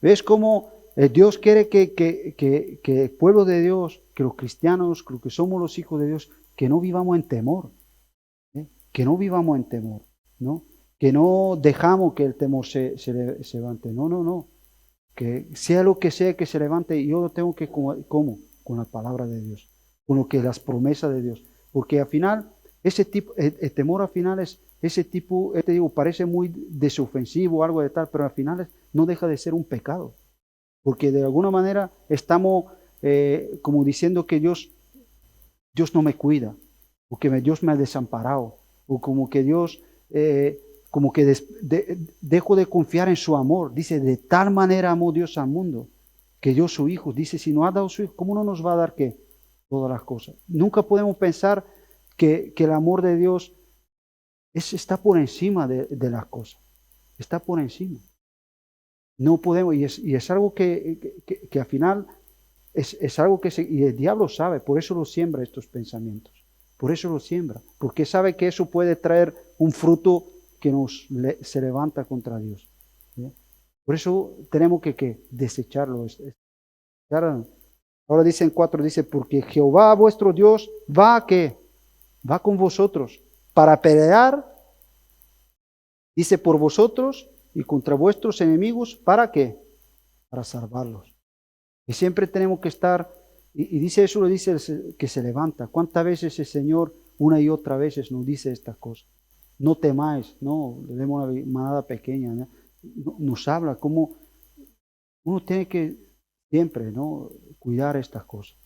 ¿Ves cómo Dios quiere que el pueblo de Dios, que los cristianos, que somos los hijos de Dios, que no vivamos en temor? Que no vivamos en temor, ¿no? Que no dejamos que el temor se levante. No. Que sea lo que sea que se levante, yo lo tengo que, ¿cómo? Con la palabra de Dios, con lo que las promesas de Dios. Porque al final, ese tipo, el temor al final es, ese tipo, te digo, parece muy desofensivo, algo de tal, pero al final no deja de ser un pecado. Porque de alguna manera estamos como diciendo que Dios no me cuida, o que Dios me ha desamparado, o como que Dios, como que dejo de confiar en su amor. Dice, de tal manera amó Dios al mundo, que dio su Hijo. Dice, si no ha dado su Hijo, ¿cómo no nos va a dar qué? Todas las cosas. Nunca podemos pensar que el amor de Dios está por encima de las cosas. Está por encima. No podemos, y es algo que al final es algo que y el diablo sabe, por eso lo siembra estos pensamientos. Por eso lo siembra, porque sabe que eso puede traer un fruto que se levanta contra Dios. ¿Sí? Por eso tenemos que desecharlo. Ahora dice en 4, dice, porque Jehová vuestro Dios va con vosotros para pelear, dice, por vosotros y contra vuestros enemigos, ¿para qué? Para salvarlos. Y siempre tenemos que estar. Y dice eso, lo dice que se levanta. ¿Cuántas veces el Señor una y otra vez nos dice estas cosas? No temáis, no, le demos una manada pequeña. ¿no? Nos habla como uno tiene que siempre, ¿no? Cuidar estas cosas.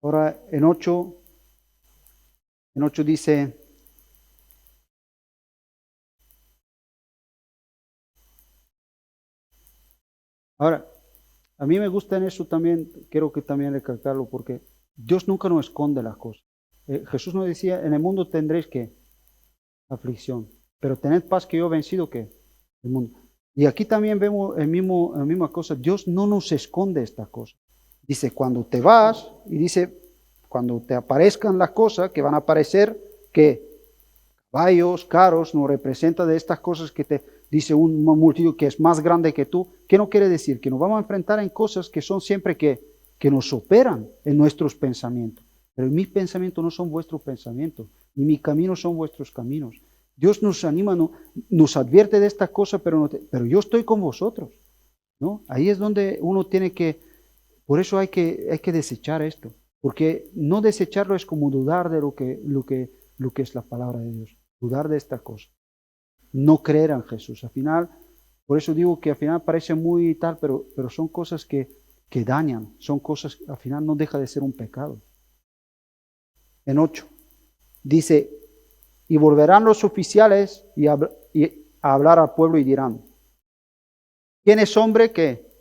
Ahora en 8 dice, ahora, a mí me gusta en eso también, quiero que también recalcarlo, porque Dios nunca nos esconde las cosas. Jesús nos decía, en el mundo tendréis que aflicción, pero tened paz que yo he vencido que el mundo. Y aquí también vemos la misma cosa, Dios no nos esconde esta cosa. Dice, cuando te vas, y dice, cuando te aparezcan las cosas que van a aparecer, que caballos, carros, nos representa de estas cosas que te dice un multitud que es más grande que tú. ¿Qué no quiere decir? Que nos vamos a enfrentar en cosas que son siempre que nos operan en nuestros pensamientos. Pero mis pensamientos no son vuestros pensamientos, ni mis caminos son vuestros caminos. Dios nos anima, nos advierte de estas cosas, pero yo estoy con vosotros, ¿no? Ahí es donde uno tiene que, por eso hay que desechar esto, porque no desecharlo es como dudar de lo que es la palabra de Dios, dudar de esta cosa, no creer en Jesús. Al final, por eso digo que al final parece muy tal, pero son cosas que dañan, son cosas, al final no deja de ser un pecado. en 8. Dice, y volverán los oficiales y a hablar al pueblo y dirán, ¿quién es hombre que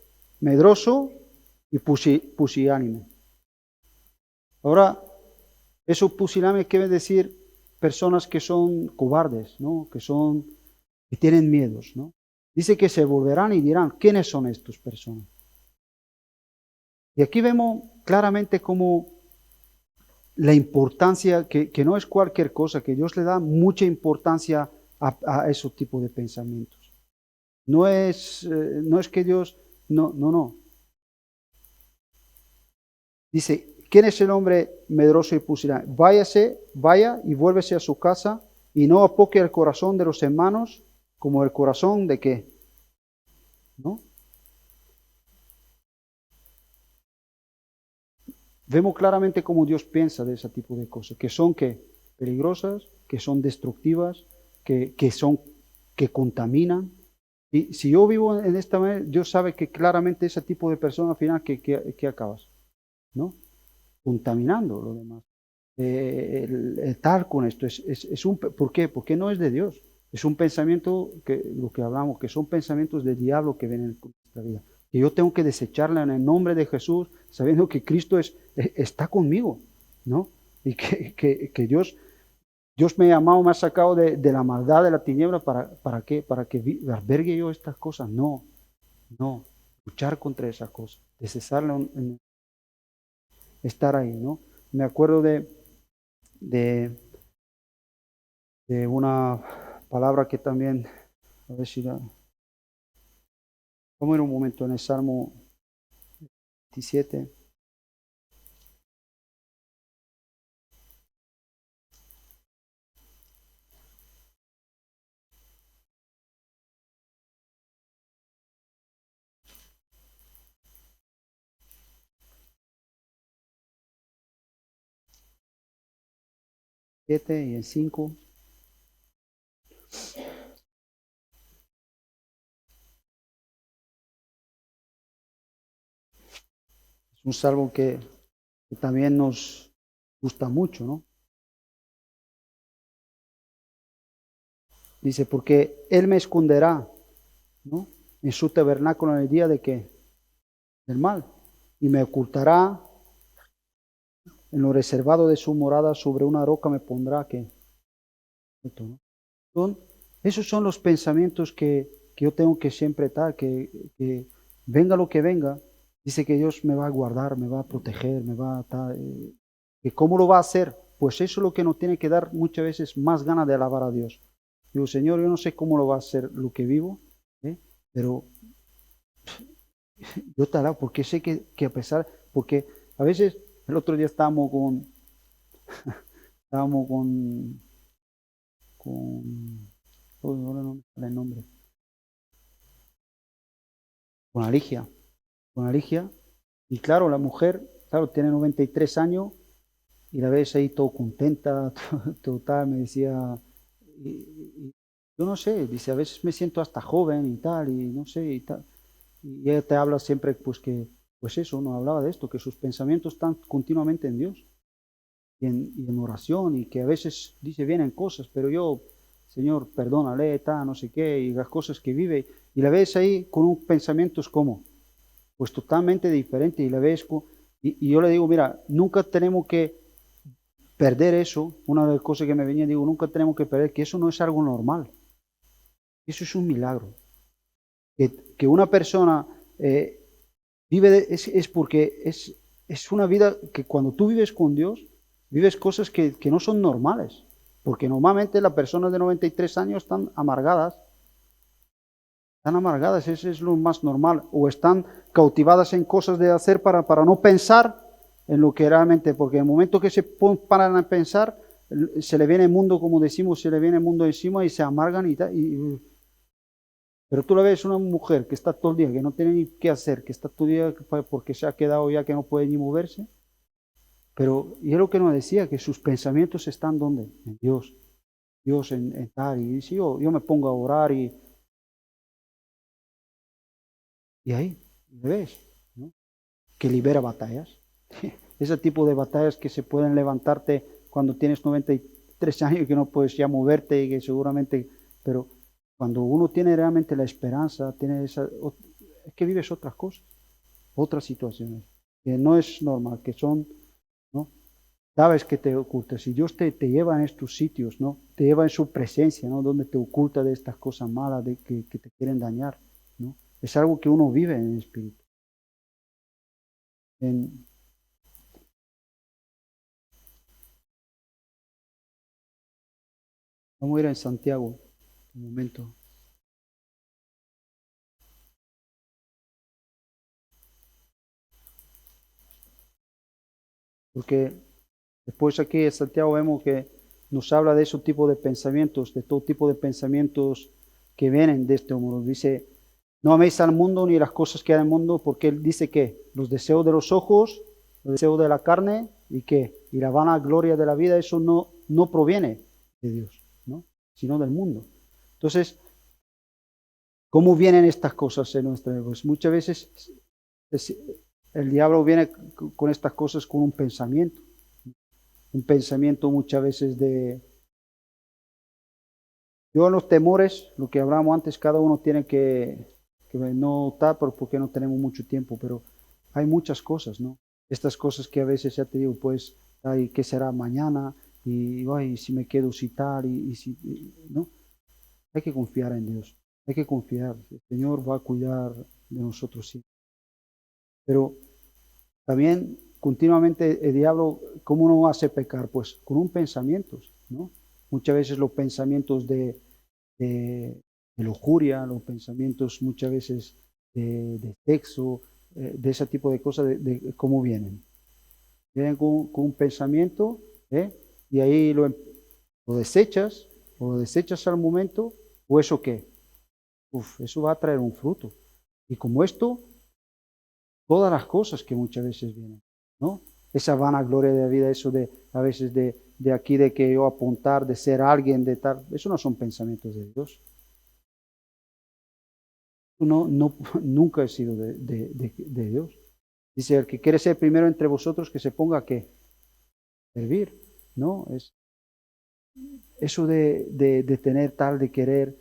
medroso y pusilánime? Ahora, eso pusilánime quiere decir personas que son cobardes, ¿no? Que tienen miedos, ¿no? Dice que se volverán y dirán, ¿quiénes son estas personas? Y aquí vemos claramente cómo la importancia, que no es cualquier cosa, que Dios le da mucha importancia a esos tipos de pensamientos. No es que Dios, no. Dice, ¿quién es el hombre medroso y pusilánime? Vaya y vuélvese a su casa y no apoque el corazón de los hermanos como el corazón de qué, ¿no? Vemos claramente cómo Dios piensa de ese tipo de cosas, que son peligrosas, que son destructivas, que contaminan. Y si yo vivo en esta manera, Dios sabe que claramente ese tipo de persona al final, ¿qué acabas? ¿No? Contaminando lo demás. El tal con esto ¿por qué? Porque no es de Dios. Es un pensamiento lo que hablamos, que son pensamientos del diablo que vienen en nuestra vida. Que yo tengo que desecharla en el nombre de Jesús, sabiendo que Cristo está conmigo, ¿no? Y que Dios me ha amado, me ha sacado de la maldad, de la tiniebla, ¿para qué? Para que albergue yo estas cosas. No, luchar contra esas cosas, desecharla estar ahí, ¿no? Me acuerdo de una palabra que también, a ver si vamos a ir un momento en el Salmo 17. 7 y el 5. Es un salmo que también nos gusta mucho, ¿no? Dice, porque Él me esconderá, ¿no? En su tabernáculo en el día de qué? Del mal. Y me ocultará en lo reservado de su morada, sobre una roca me pondrá que. ¿No? Esos son los pensamientos que yo tengo que siempre estar, que venga lo que venga, dice que Dios me va a guardar, me va a proteger, me va a estar. ¿Y cómo lo va a hacer? Pues eso es lo que nos tiene que dar muchas veces más ganas de alabar a Dios. Digo, Señor, yo no sé cómo lo va a hacer lo que vivo, pero yo te alabo porque sé que a pesar, porque a veces el otro día estábamos ahora no me sale el nombre, con Aligia, y claro, la mujer, claro, tiene 93 años y la ves ahí todo contenta, total, me decía, yo no sé, dice, a veces me siento hasta joven y tal, y no sé, y tal. Y ella te habla siempre, pues eso, nos hablaba de esto, que sus pensamientos están continuamente en Dios y en oración, y que a veces dice, vienen cosas, pero yo, Señor, perdónale, tal, no sé qué, y las cosas que vive, y la ves ahí con un pensamientos como, pues totalmente diferente, y la ves, y yo le digo, mira, nunca tenemos que perder eso, una de las cosas que me venía, digo, nunca tenemos que perder, que eso no es algo normal, eso es un milagro, que una persona vive, es porque es una vida que cuando tú vives con Dios, vives cosas que no son normales, porque normalmente las personas de 93 años están amargadas, eso es lo más normal, o están cautivadas en cosas de hacer para no pensar en lo que realmente, porque en el momento que se paran a pensar, se le viene el mundo, como decimos, se le viene el mundo encima y se amargan pero tú la ves una mujer que está todo el día, que no tiene ni qué hacer, que está todo el día porque se ha quedado ya que no puede ni moverse, y es lo que nos decía, que sus pensamientos están ¿dónde? En Dios, Dios en tal, y si yo me pongo a orar y ahí, ¿ves? ¿No? Que libera batallas. Ese tipo de batallas que se pueden levantarte cuando tienes 93 años que no puedes ya moverte y que seguramente, pero cuando uno tiene realmente la esperanza, tiene esa, es que vives otras cosas, otras situaciones, que no es normal, que son, ¿no? Sabes que te oculta. Si Dios te lleva en estos sitios, ¿no? Te lleva en su presencia, ¿no? Donde te oculta de estas cosas malas de que te quieren dañar, ¿no? Es algo que uno vive en el espíritu. Vamos a ir en Santiago un momento. Porque después aquí en Santiago vemos que nos habla de ese tipo de pensamientos, de todo tipo de pensamientos que vienen de este mundo. Dice, no améis al mundo ni las cosas que hay en el mundo, porque él dice que los deseos de los ojos, los deseos de la carne y que y la vana gloria de la vida, eso no proviene de Dios, ¿no? Sino del mundo. Entonces, ¿cómo vienen estas cosas en nuestra vida? Pues muchas veces el diablo viene con estas cosas con un pensamiento muchas veces de... Yo en los temores, lo que hablamos antes, cada uno tiene que no está porque no tenemos mucho tiempo, pero hay muchas cosas, ¿no? Estas cosas que a veces ya te digo, pues, ay, ¿qué será mañana? Y ay, si me quedo sin tal, y si, ¿no? Hay que confiar en Dios, hay que confiar. El Señor va a cuidar de nosotros siempre. Pero también continuamente el diablo, ¿cómo nos hace pecar? Pues con un pensamiento, ¿no? Muchas veces los pensamientos de lujuria, los pensamientos muchas veces de sexo, de ese tipo de cosas, de cómo vienen. Vienen con un pensamiento, ¿eh? Y ahí lo desechas, o lo desechas al momento, o eso qué, eso va a traer un fruto. Y como esto, todas las cosas que muchas veces vienen, ¿no? Esa vanagloria de la vida, eso de a veces de aquí, de que yo apuntar, de ser alguien, de tal, eso no son pensamientos de Dios. Nunca he sido de Dios. Dice, el que quiere ser primero entre vosotros, que se ponga a qué, servir, ¿no? Es eso de tener tal, de querer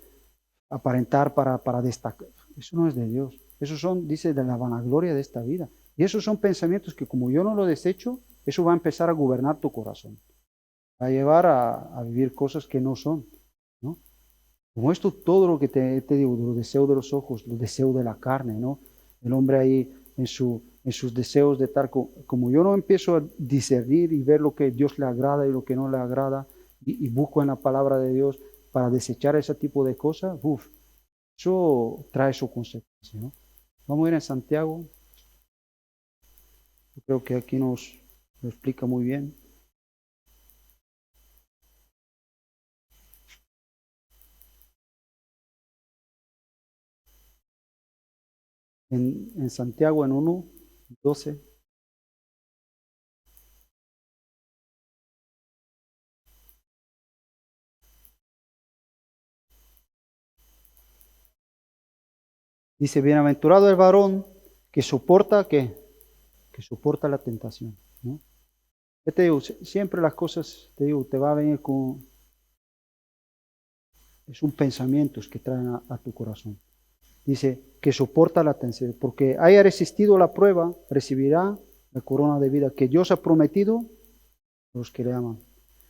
aparentar para destacar, eso no es de Dios. Esos son, dice, de la vanagloria de esta vida. Y esos son pensamientos que como yo no lo desecho, eso va a empezar a gobernar tu corazón, va a llevar a vivir cosas que no son, ¿no? Como esto, todo lo que te digo, los deseos de los ojos, los deseos de la carne, ¿no? El hombre ahí en sus deseos de tal, como yo no empiezo a discernir y ver lo que a Dios le agrada y lo que no le agrada, y busco en la palabra de Dios para desechar ese tipo de cosas, eso trae su consecuencia, ¿no? Vamos a ir en Santiago, yo creo que aquí nos lo explica muy bien. En Santiago, en 1:12. Dice, bienaventurado el varón que soporta, ¿qué? Que soporta la tentación, ¿no? Yo te digo, siempre las cosas, te digo, te va a venir con, es un pensamientos que traen a tu corazón. Dice, que soporta la tentación, porque haya resistido la prueba, recibirá la corona de vida que Dios ha prometido a los que le aman.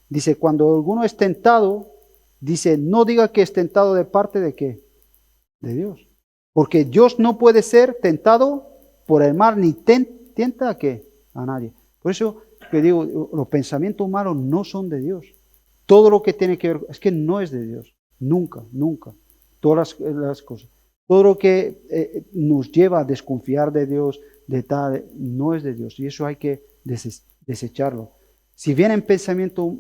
Dice, cuando alguno es tentado, dice, no diga que es tentado de parte de qué, de Dios. Porque Dios no puede ser tentado por el mal, ni tienta a qué, a nadie. Por eso que digo, los pensamientos malos no son de Dios. Todo lo que tiene que ver, es que no es de Dios. Nunca, nunca. Todas las cosas. Todo lo que nos lleva a desconfiar de Dios, de tal, no es de Dios. Y eso hay que desecharlo. Si vienen pensamientos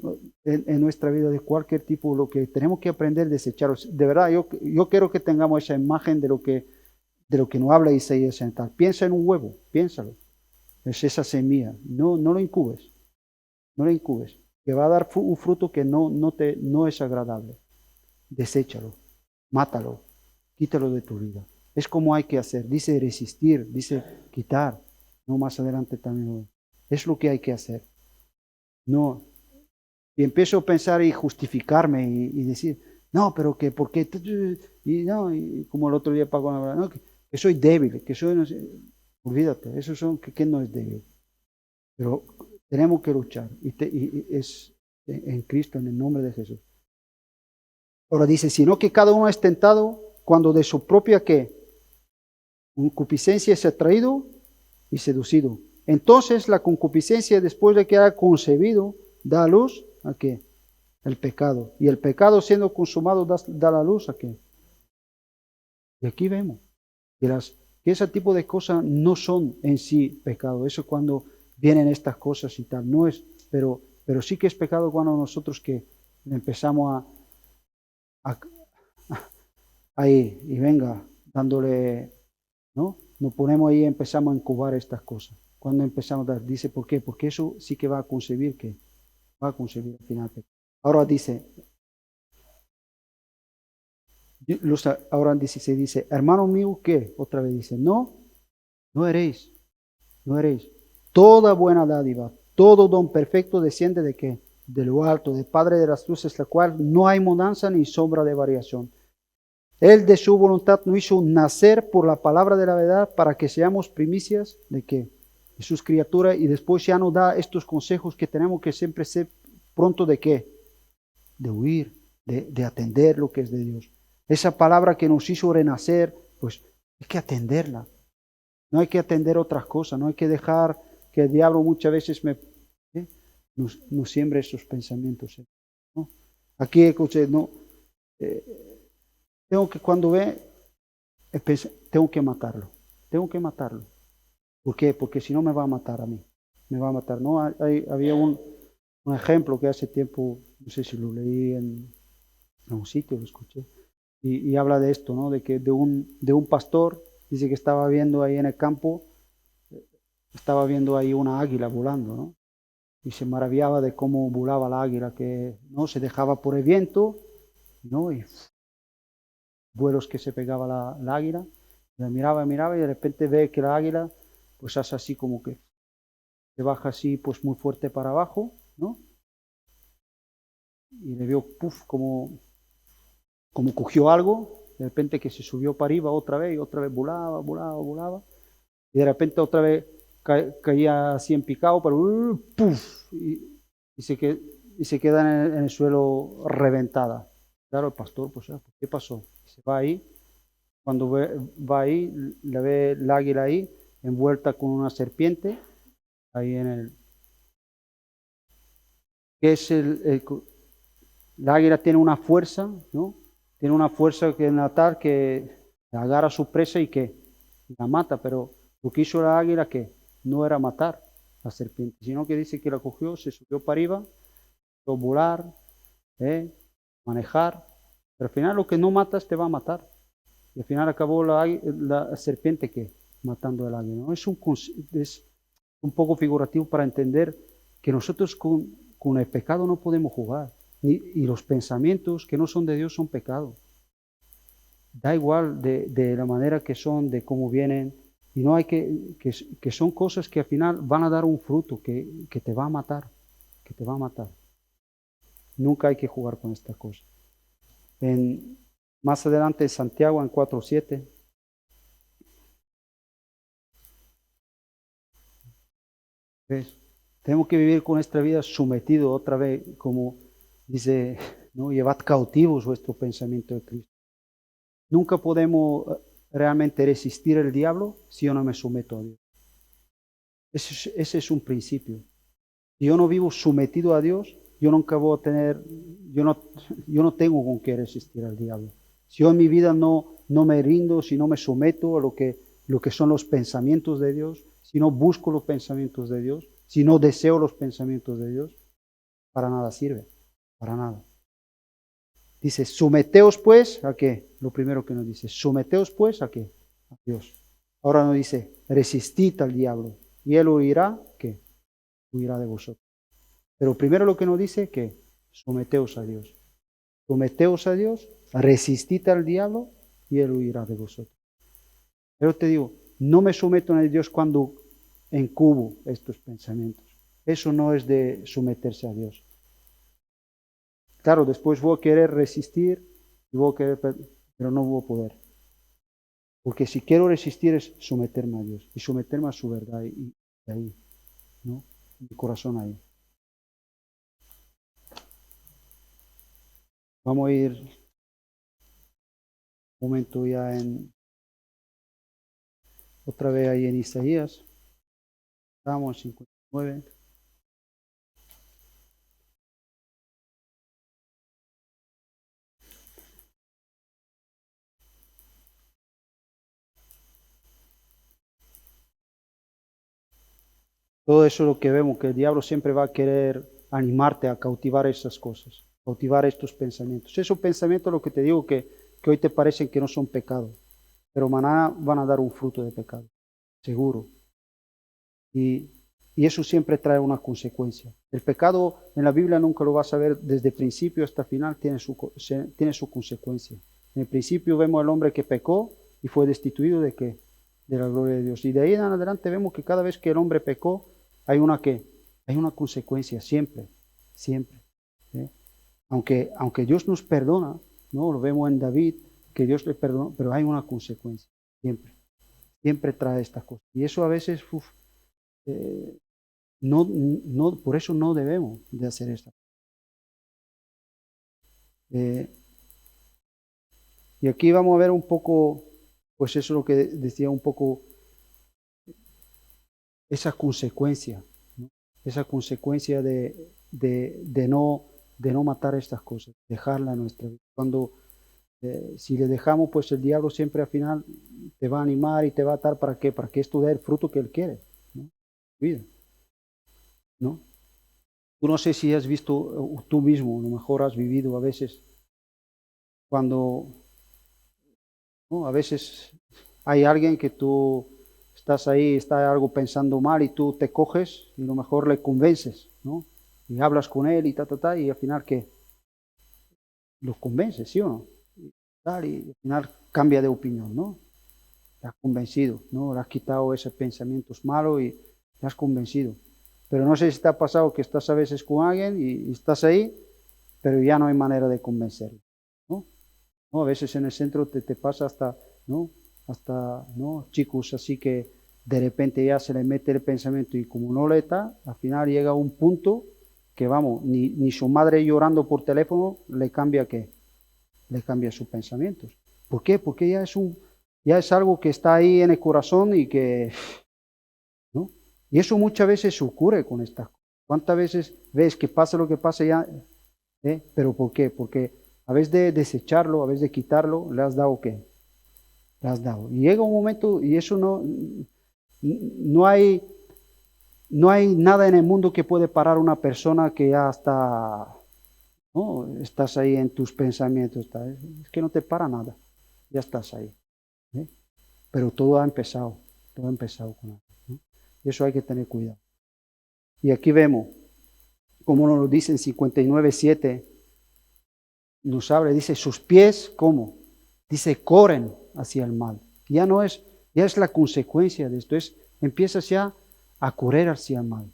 en nuestra vida de cualquier tipo, lo que tenemos que aprender es desecharlo. De verdad, yo quiero que tengamos esa imagen de lo que nos habla Isaías central. Piensa en un huevo, piénsalo. Es esa semilla. No lo incubes. No lo incubes. Que va a dar un fruto que no es agradable. Deséchalo. Mátalo. Quítalo de tu vida. Es como hay que hacer. Dice resistir, dice quitar. No más adelante también. Es lo que hay que hacer. No, y empiezo a pensar y justificarme y decir, no, pero que, ¿por qué? Y no, y como el otro día Paco, no, que soy débil, que soy, no sé, olvídate, esos son, que no es débil. Pero tenemos que luchar, y es en Cristo, en el nombre de Jesús. Ahora dice, sino que cada uno es tentado cuando de su propia, ¿qué? Concupiscencia es atraído y seducido. Entonces la concupiscencia, después de que haya concebido, da a luz a qué? El pecado. Y el pecado siendo consumado da la luz a qué? Y aquí vemos que ese tipo de cosas no son en sí pecado. Eso cuando vienen estas cosas y tal, no es, pero sí que es pecado cuando nosotros que empezamos a ahí y venga dándole, ¿no? Nos ponemos ahí y empezamos a incubar estas cosas. Cuando empezamos a dar, dice, ¿por qué? Porque eso sí que va a concebir que va a concebir al final. Ahora dice, ahora dice, se dice, hermano mío, ¿qué? Otra vez dice, no eréis, no eréis. Toda buena dádiva, todo don perfecto desciende de qué? De lo alto, del Padre de las luces, la cual no hay mudanza ni sombra de variación. Él de su voluntad nos hizo nacer por la palabra de la verdad para que seamos primicias de qué? De sus criaturas, y después ya nos da estos consejos que tenemos que siempre ser pronto de qué? De huir, de atender lo que es de Dios. Esa palabra que nos hizo renacer, pues hay que atenderla. No hay que atender otras cosas, no hay que dejar que el diablo muchas veces nos siembre esos pensamientos. ¿No? Aquí escuché, no, tengo que cuando ve, tengo que matarlo. Tengo que matarlo. ¿Por qué? Porque si no me va a matar a mí. Me va a matar. No, había un ejemplo que hace tiempo, no sé si lo leí en un sitio, lo escuché, y habla de esto, ¿no? De que de un pastor, dice que estaba viendo ahí en el campo, estaba viendo ahí una águila volando, ¿no? Y se maravillaba de cómo volaba la águila, que no se dejaba por el viento, ¿no? Y vuelos que se pegaba la águila, la miraba y de repente ve que la águila pues hace así como que se baja así pues muy fuerte para abajo, ¿no? Y le vio puff como cogió algo, de repente que se subió para arriba otra vez y otra vez volaba, y de repente otra vez caía así en picado, pero puff, y se queda en el suelo reventada. Claro, el pastor, pues, ¿qué pasó? Se va ahí. Cuando va ahí, le ve el águila ahí, envuelta con una serpiente, ahí en el... que es la águila tiene una fuerza, ¿no? Tiene una fuerza que natal que agarra a su presa y que la mata, pero lo que hizo la águila que no era matar la serpiente, sino que dice que la cogió, se subió para arriba, pudo volar, manejar, pero al final lo que no matas te va a matar. Y al final acabó la serpiente que matando al águila, ¿no? Es un poco figurativo para entender que nosotros con el pecado no podemos jugar. Y los pensamientos que no son de Dios son pecado. Da igual de la manera que son, de cómo vienen. Y no hay que son cosas que al final van a dar un fruto que te va a matar. Que te va a matar. Nunca hay que jugar con esta cosa. Más adelante en Santiago, en 4:7. ¿Ves? Tenemos que vivir con nuestra vida sometido otra vez, como dice, ¿no? Llevad cautivos vuestro pensamiento de Cristo. Nunca podemos realmente resistir al diablo si yo no me someto a Dios. Ese es un principio. Si yo no vivo sometido a Dios, yo nunca voy a tener, yo no tengo con qué resistir al diablo. Si yo en mi vida no me rindo, si no me someto a lo que son los pensamientos de Dios, si no busco los pensamientos de Dios, si no deseo los pensamientos de Dios, para nada sirve, para nada. Dice, someteos pues a qué, lo primero que nos dice, someteos pues a qué, a Dios. Ahora nos dice, resistid al diablo y él huirá, ¿qué? Huirá de vosotros. Pero primero lo que nos dice, que someteos a Dios. Someteos a Dios, resistid al diablo y él huirá de vosotros. Pero te digo, no me someto a Dios cuando encubo estos pensamientos. Eso no es de someterse a Dios. Claro, después voy a querer resistir, y voy a querer, pero no voy a poder. Porque si quiero resistir es someterme a Dios y someterme a su verdad y ahí, ¿no? Mi corazón ahí. Vamos a ir un momento ya otra vez ahí en Isaías. Estamos en 59. Todo eso es lo que vemos, que el diablo siempre va a querer animarte a cautivar esas cosas, cautivar estos pensamientos. Esos pensamientos, lo que te digo, que hoy te parecen que no son pecados, pero mañana van a dar un fruto de pecado, seguro. Y eso siempre trae una consecuencia. El pecado en la Biblia nunca lo vas a ver desde principio hasta final, tiene su consecuencia. En el principio vemos al hombre que pecó y fue destituido de qué? De la gloria de Dios. Y de ahí en adelante vemos que cada vez que el hombre pecó, hay una consecuencia, siempre, siempre. ¿Eh? Aunque Dios nos perdona, ¿no? Lo vemos en David, que Dios le perdonó, pero hay una consecuencia, siempre. Siempre trae estas cosas. Y eso a veces, por eso no debemos de hacer esto. Y aquí vamos a ver un poco, pues eso es lo que decía un poco, esa consecuencia, ¿no? Esa consecuencia de no matar estas cosas, dejarla en nuestra vida. Cuando si le dejamos, pues el diablo siempre al final te va a animar y te va a atar para qué, para que esto dé el fruto que él quiere, ¿no? Vida, ¿no? Tú no sé si has visto tú mismo, a lo mejor has vivido a veces cuando, ¿no? A veces hay alguien que tú estás ahí, está algo pensando mal y tú te coges y a lo mejor le convences, ¿no? Y hablas con él y y al final ¿qué? Lo convences, ¿sí o no? Y al final cambia de opinión, ¿no? Te has convencido, ¿no? Le has quitado esos pensamientos malos y te has convencido. Pero no sé si te ha pasado que estás a veces con alguien y estás ahí, pero ya no hay manera de convencerlo, ¿no? ¿No? A veces en el centro te pasa hasta, ¿no? Hasta, ¿no? Chicos así que de repente ya se le mete el pensamiento y como no le está, al final llega a un punto que vamos, ni su madre llorando por teléfono le cambia qué, le cambia sus pensamientos. ¿Por qué? Porque ya es algo que está ahí en el corazón y que, ¿no? Y eso muchas veces ocurre con estas cosas. ¿Cuántas veces ves que pasa lo que pasa ya? ¿Pero por qué? Porque a vez de desecharlo, a vez de quitarlo, le has dado qué? Le has dado. Y llega un momento, y eso no hay, no hay nada en el mundo que puede parar a una persona que ya está, ¿no? Estás ahí en tus pensamientos, es que no te para nada, ya estás ahí. ¿Eh? Pero todo ha empezado con algo, ¿no? Y eso hay que tener cuidado. Y aquí vemos, como nos lo dice en 59:7, nos habla, dice, sus pies, ¿cómo? Dice, corren hacia el mal. Ya no es, ya es la consecuencia de esto, empiezas ya a correr hacia el mal.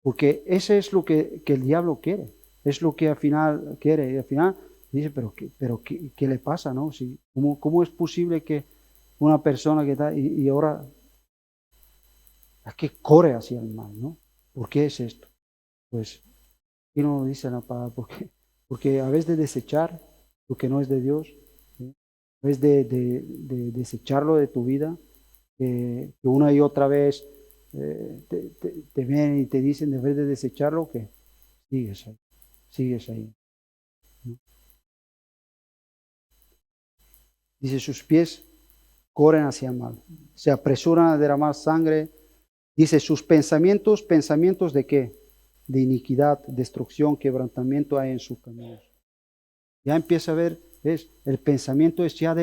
Porque ese es lo que el diablo quiere, es lo que al final quiere. Y al final dice, ¿qué le pasa? ¿No? ¿Cómo es posible que una persona que está, y ahora es que corre hacia el mal, ¿no? ¿Por qué es esto? Pues, aquí no lo dice la palabra, porque a veces de desechar lo que no es de Dios, ¿sí? A veces de desecharlo de tu vida, que una y otra vez te vienen y te dicen, en vez de desecharlo, que sigues ahí, ¿no? Dice, sus pies corren hacia el mal, se apresuran a derramar sangre. Dice, sus pensamientos ¿de qué? De iniquidad, destrucción, quebrantamiento hay en sus caminos. Ya empieza a ver, ¿ves? El pensamiento es ya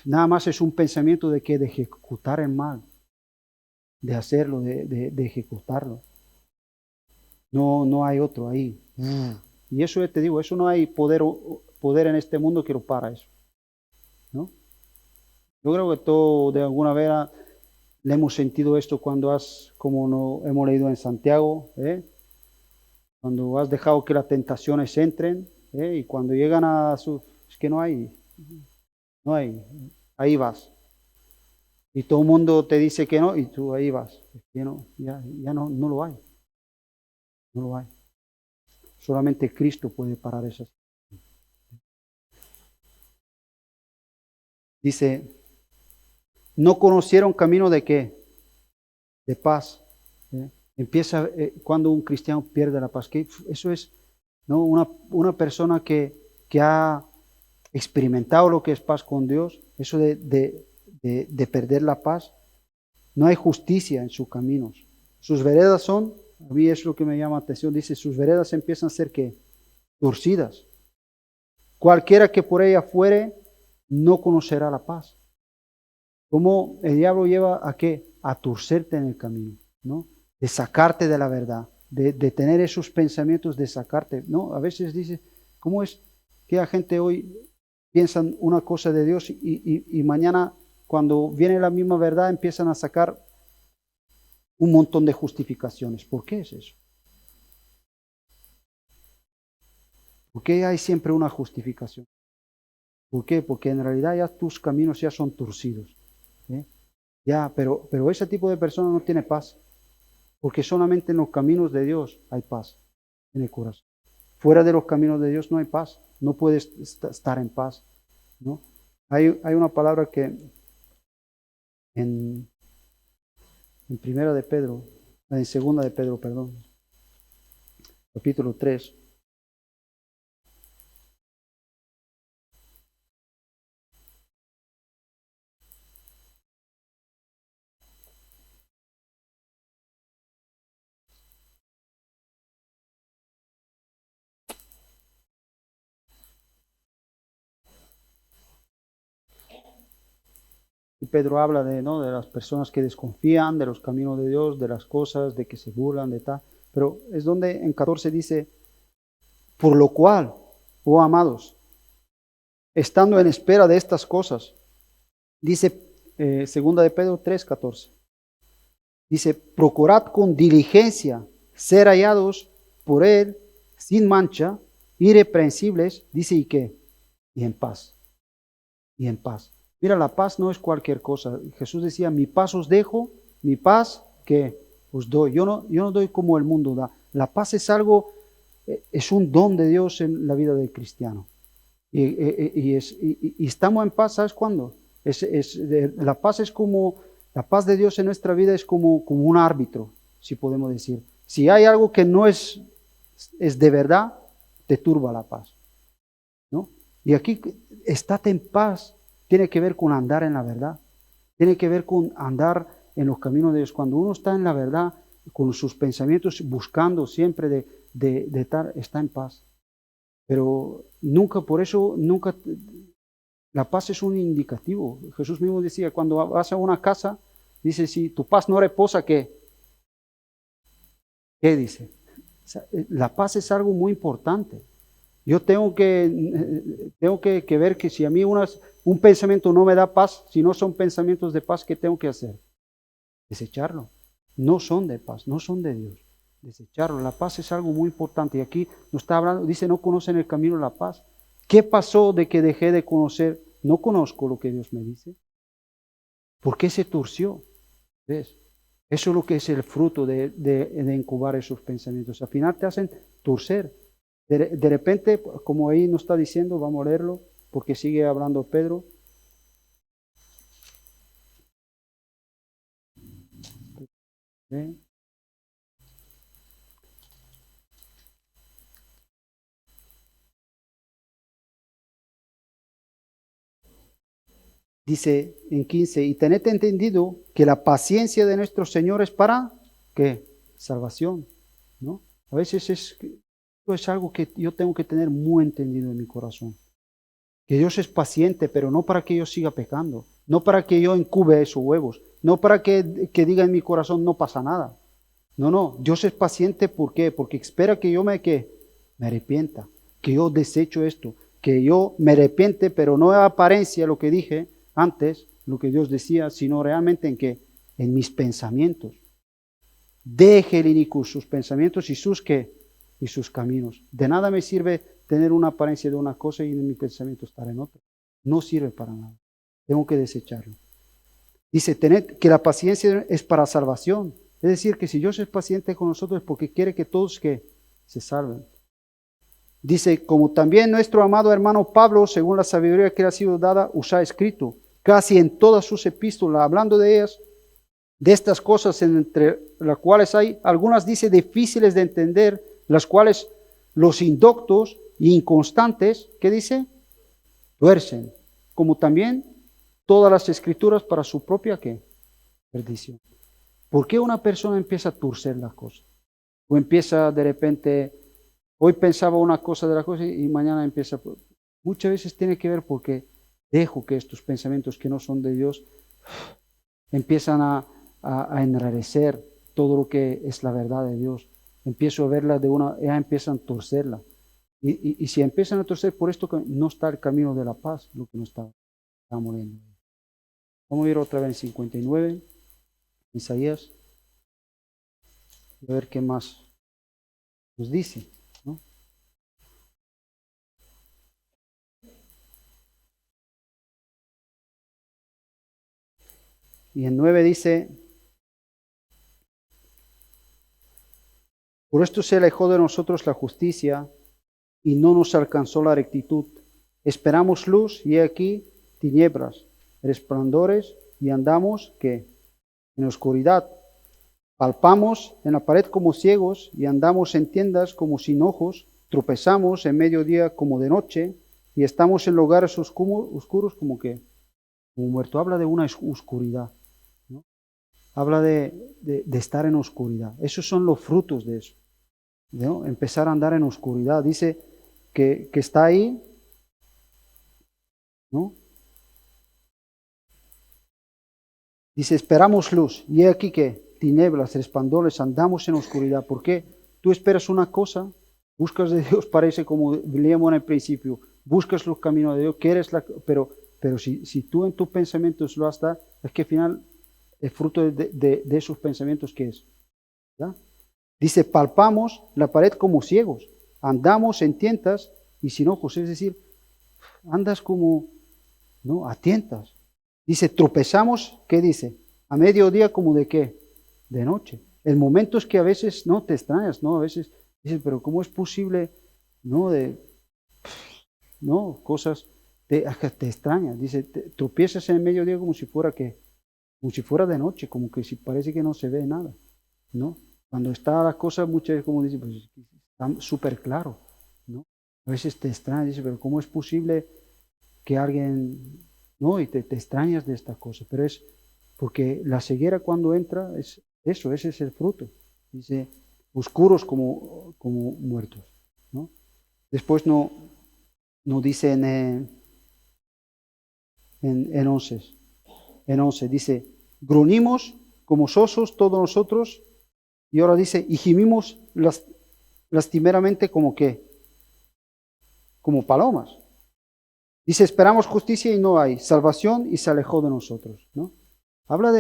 nada más es un pensamiento de que de ejecutar el mal, de hacerlo, de ejecutarlo. No hay otro ahí. Y eso te digo, eso no hay poder en este mundo que lo para eso, ¿no? Yo creo que todo de alguna manera le hemos sentido esto como hemos leído en Santiago, cuando has dejado que las tentaciones entren, y cuando llegan a su... Es que no hay, ahí vas. Y todo el mundo te dice que no, y tú ahí vas. Es que no, ya no lo hay. No lo hay. Solamente Cristo puede parar esas. Dice, no conocieron camino de qué? De paz. Empieza cuando un cristiano pierde la paz. Que eso es, ¿no? Una persona que ha experimentado lo que es paz con Dios, eso de perder la paz. No hay justicia en sus caminos. Sus veredas son, a mí es lo que me llama la atención, dice, sus veredas empiezan a ser ¿qué? Torcidas. Cualquiera que por ella fuere, no conocerá la paz. ¿Cómo el diablo lleva a qué? A torcerte en el camino, ¿no? De sacarte de la verdad, de tener esos pensamientos, de sacarte, ¿no? A veces dice, ¿cómo es que la gente hoy piensa una cosa de Dios y mañana cuando viene la misma verdad empiezan a sacar un montón de justificaciones? ¿Por qué es eso? ¿Por qué hay siempre una justificación? ¿Por qué? Porque en realidad ya tus caminos ya son torcidos. Ya, pero ese tipo de persona no tiene paz. Porque solamente en los caminos de Dios hay paz en el corazón. Fuera de los caminos de Dios no hay paz. No puedes estar en paz, ¿no? Hay una palabra que en primera de Pedro, en segunda de Pedro, perdón, capítulo 3. Y Pedro habla ¿no? de las personas que desconfían de los caminos de Dios, de las cosas, de que se burlan, de tal. Pero es donde en 14 dice, por lo cual, oh amados, estando en espera de estas cosas, dice segunda de Pedro 3:14, dice, procurad con diligencia ser hallados por él sin mancha, irreprensibles, dice, ¿y qué? Y en paz, y en paz. Mira, la paz no es cualquier cosa. Jesús decía, mi paz os dejo, mi paz que os doy. Yo no doy como el mundo da. La paz es algo, es un don de Dios en la vida del cristiano. Y estamos en paz, ¿sabes cuándo? La paz es como, la paz de Dios en nuestra vida es como un árbitro, si podemos decir. Si hay algo que no es de verdad, te turba la paz, ¿no? Y aquí, estate en paz, tiene que ver con andar en la verdad, tiene que ver con andar en los caminos de Dios. Cuando uno está en la verdad, con sus pensamientos, buscando siempre de estar, está en paz. Pero nunca, por eso, nunca, la paz es un indicativo. Jesús mismo decía, cuando vas a una casa, dice, si tu paz no reposa, ¿qué? ¿Qué dice? O sea, la paz es algo muy importante. Yo tengo que ver que si a mí un pensamiento no me da paz, si no son pensamientos de paz, ¿qué tengo que hacer? Desecharlo. No son de paz, no son de Dios. Desecharlo. La paz es algo muy importante. Y aquí nos está hablando, dice, no conocen el camino de la paz. ¿Qué pasó de que dejé de conocer? No conozco lo que Dios me dice. ¿Por qué se torció? ¿Ves? Eso es lo que es el fruto de incubar esos pensamientos. Al final te hacen torcer. De repente, como ahí nos está diciendo, vamos a leerlo, porque sigue hablando Pedro. Dice en 15, y tened entendido que la paciencia de nuestro Señor es para, ¿qué? Salvación, ¿no? A veces es algo que yo tengo que tener muy entendido en mi corazón. Que Dios es paciente, pero no para que yo siga pecando, no para que yo incube esos huevos, no para que diga en mi corazón no pasa nada. No, Dios es paciente, ¿por qué? Porque espera que yo me arrepienta, que yo desecho esto, que yo me arrepiente, pero no en apariencia lo que dije antes, lo que Dios decía, sino realmente en mis pensamientos. Deje el iniquo sus pensamientos y sus ¿qué? y sus caminos. De nada me sirve tener una apariencia de una cosa y en mi pensamiento estar en otra. No sirve para nada. Tengo que desecharlo. Dice, tened que la paciencia es para salvación. Es decir, que si Dios es paciente con nosotros es porque quiere que todos que se salven. Dice, como también nuestro amado hermano Pablo, según la sabiduría que le ha sido dada, os ha escrito, casi en todas sus epístolas, hablando de ellas, de estas cosas, entre las cuales hay algunas, dice, difíciles de entender, las cuales los indoctos e inconstantes, ¿qué dice? Tuercen, como también todas las escrituras para su propia, ¿qué? Perdición. ¿Por qué una persona empieza a torcer las cosas? O empieza de repente, hoy pensaba una cosa de la cosa y mañana empieza. Muchas veces tiene que ver porque dejo que estos pensamientos que no son de Dios empiezan a enrarecer todo lo que es la verdad de Dios. Empiezo a verla ya empiezan a torcerla. Y si empiezan a torcer por esto, no está el camino de la paz, lo que no está muriendo. Vamos a ir otra vez en 59, Isaías, y a ver qué más nos dice, ¿no? Y en 9 dice, por esto se alejó de nosotros la justicia y no nos alcanzó la rectitud. Esperamos luz y he aquí tinieblas, resplandores y andamos ¿qué? En oscuridad. Palpamos en la pared como ciegos y andamos en tiendas como sin ojos. Tropezamos en mediodía como de noche y estamos en lugares oscuros como que como muerto. Habla de una oscuridad, ¿no? Habla de estar en oscuridad. Esos son los frutos de eso, ¿no? Empezar a andar en oscuridad. Dice que está ahí, ¿no? Dice, esperamos luz. Y he aquí que tinieblas, resplandores, andamos en oscuridad. ¿Por qué? Tú esperas una cosa, buscas de Dios, parece como leíamos en el principio, buscas los caminos de Dios, pero si tú en tus pensamientos lo has dado, es que al final el fruto de esos pensamientos, ¿qué es? ¿Ya? Dice, palpamos la pared como ciegos, andamos en tientas y sin ojos, es decir, andas como, ¿no? A tientas. Dice, tropezamos, ¿qué dice? A mediodía como de qué? De noche. El momento es que a veces no te extrañas, ¿no? A veces dices, pero ¿cómo es posible, no? No, cosas, te extrañas. Dice, tropiezas en el mediodía como si fuera que, como si fuera de noche, como que si parece que no se ve nada, ¿no? Cuando está la cosa, muchas veces como dice, pues está súper claro, ¿no? A veces te extrañas, dice, pero ¿cómo es posible que alguien, no? Y te extrañas de esta cosa, pero es porque la ceguera cuando entra es eso, ese es el fruto. Dice, oscuros como muertos, ¿no? Después no dice en 11, dice, gruñimos como sosos todos nosotros, y ahora dice, y gimimos lastimeramente como qué, como palomas. Dice, esperamos justicia y no hay, salvación y se alejó de nosotros, ¿no? Habla